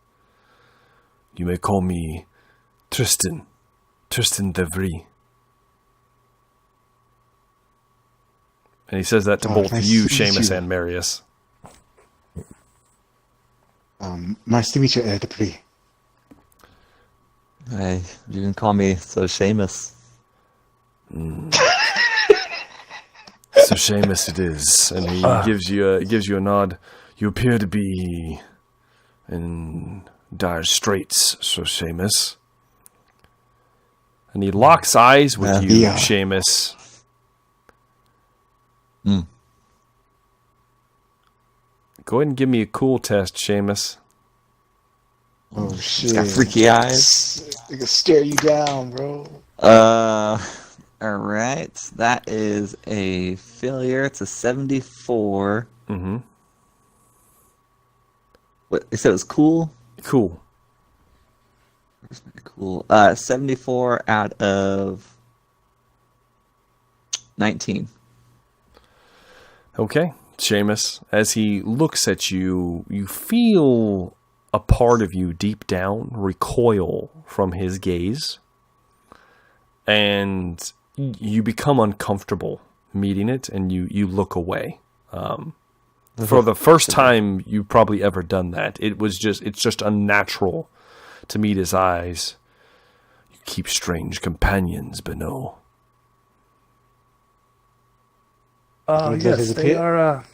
You may call me Tristan Devry. And he says that to both
nice
you,
to meet
Seamus,
you.
and Marius.
Nice to meet you, Devry.
Hey, you can call me Seamus.
So Seamus it is, and he gives you a nod. You appear to be in dire straits, Sir Seamus. And he locks eyes with you,
yeah.
Seamus. Go ahead and give me a cool test, Seamus.
Oh shit!
He's got freaky eyes.
They can stare you down, bro.
All right. That is a failure. It's a 74.
Mm-hmm.
What? You said it was cool?
Cool.
Cool. 74 out of 19.
Okay, Seamus, as he looks at you, you feel a part of you deep down recoil from his gaze, and you become uncomfortable meeting it, and you look away. For the first time you've probably ever done that, it's just unnatural to meet his eyes. You keep strange companions, Beno.
Yes, they are.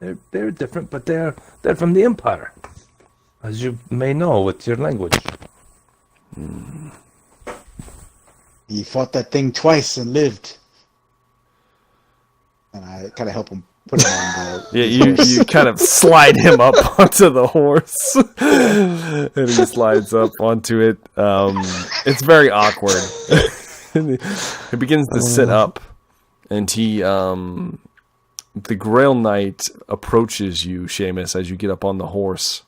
They're different, but they're from the Empire, as you may know with your language.
He fought that thing twice and lived. And I kind of help him put him on the
You kind of slide him up onto the horse, and he slides up onto it. It's very awkward. He begins to sit up, and the Grail Knight approaches you, Seamus, as you get up on the horse.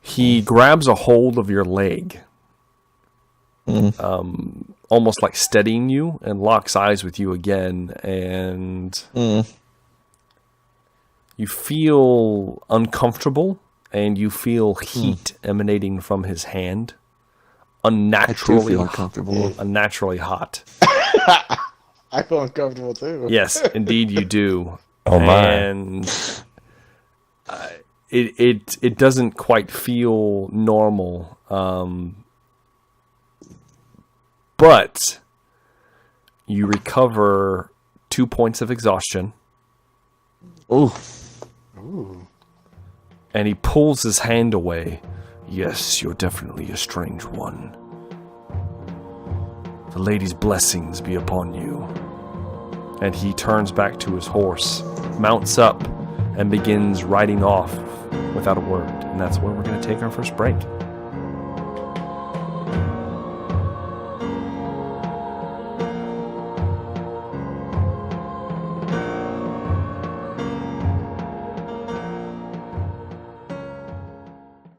He grabs a hold of your leg, almost like steadying you, and locks eyes with you again, and you feel uncomfortable, and you feel heat emanating from his hand. Unnaturally,
I do feel uncomfortable.
Unnaturally hot.
I feel uncomfortable too.
Yes, indeed you do.
Oh my!
And it doesn't quite feel normal. But you recover 2 points of exhaustion.
Ooh.
And he pulls his hand away. Yes, you're definitely a strange one. The lady's blessings be upon you. And he turns back to his horse, mounts up, and begins riding off without a word. And that's where we're going to take our first break.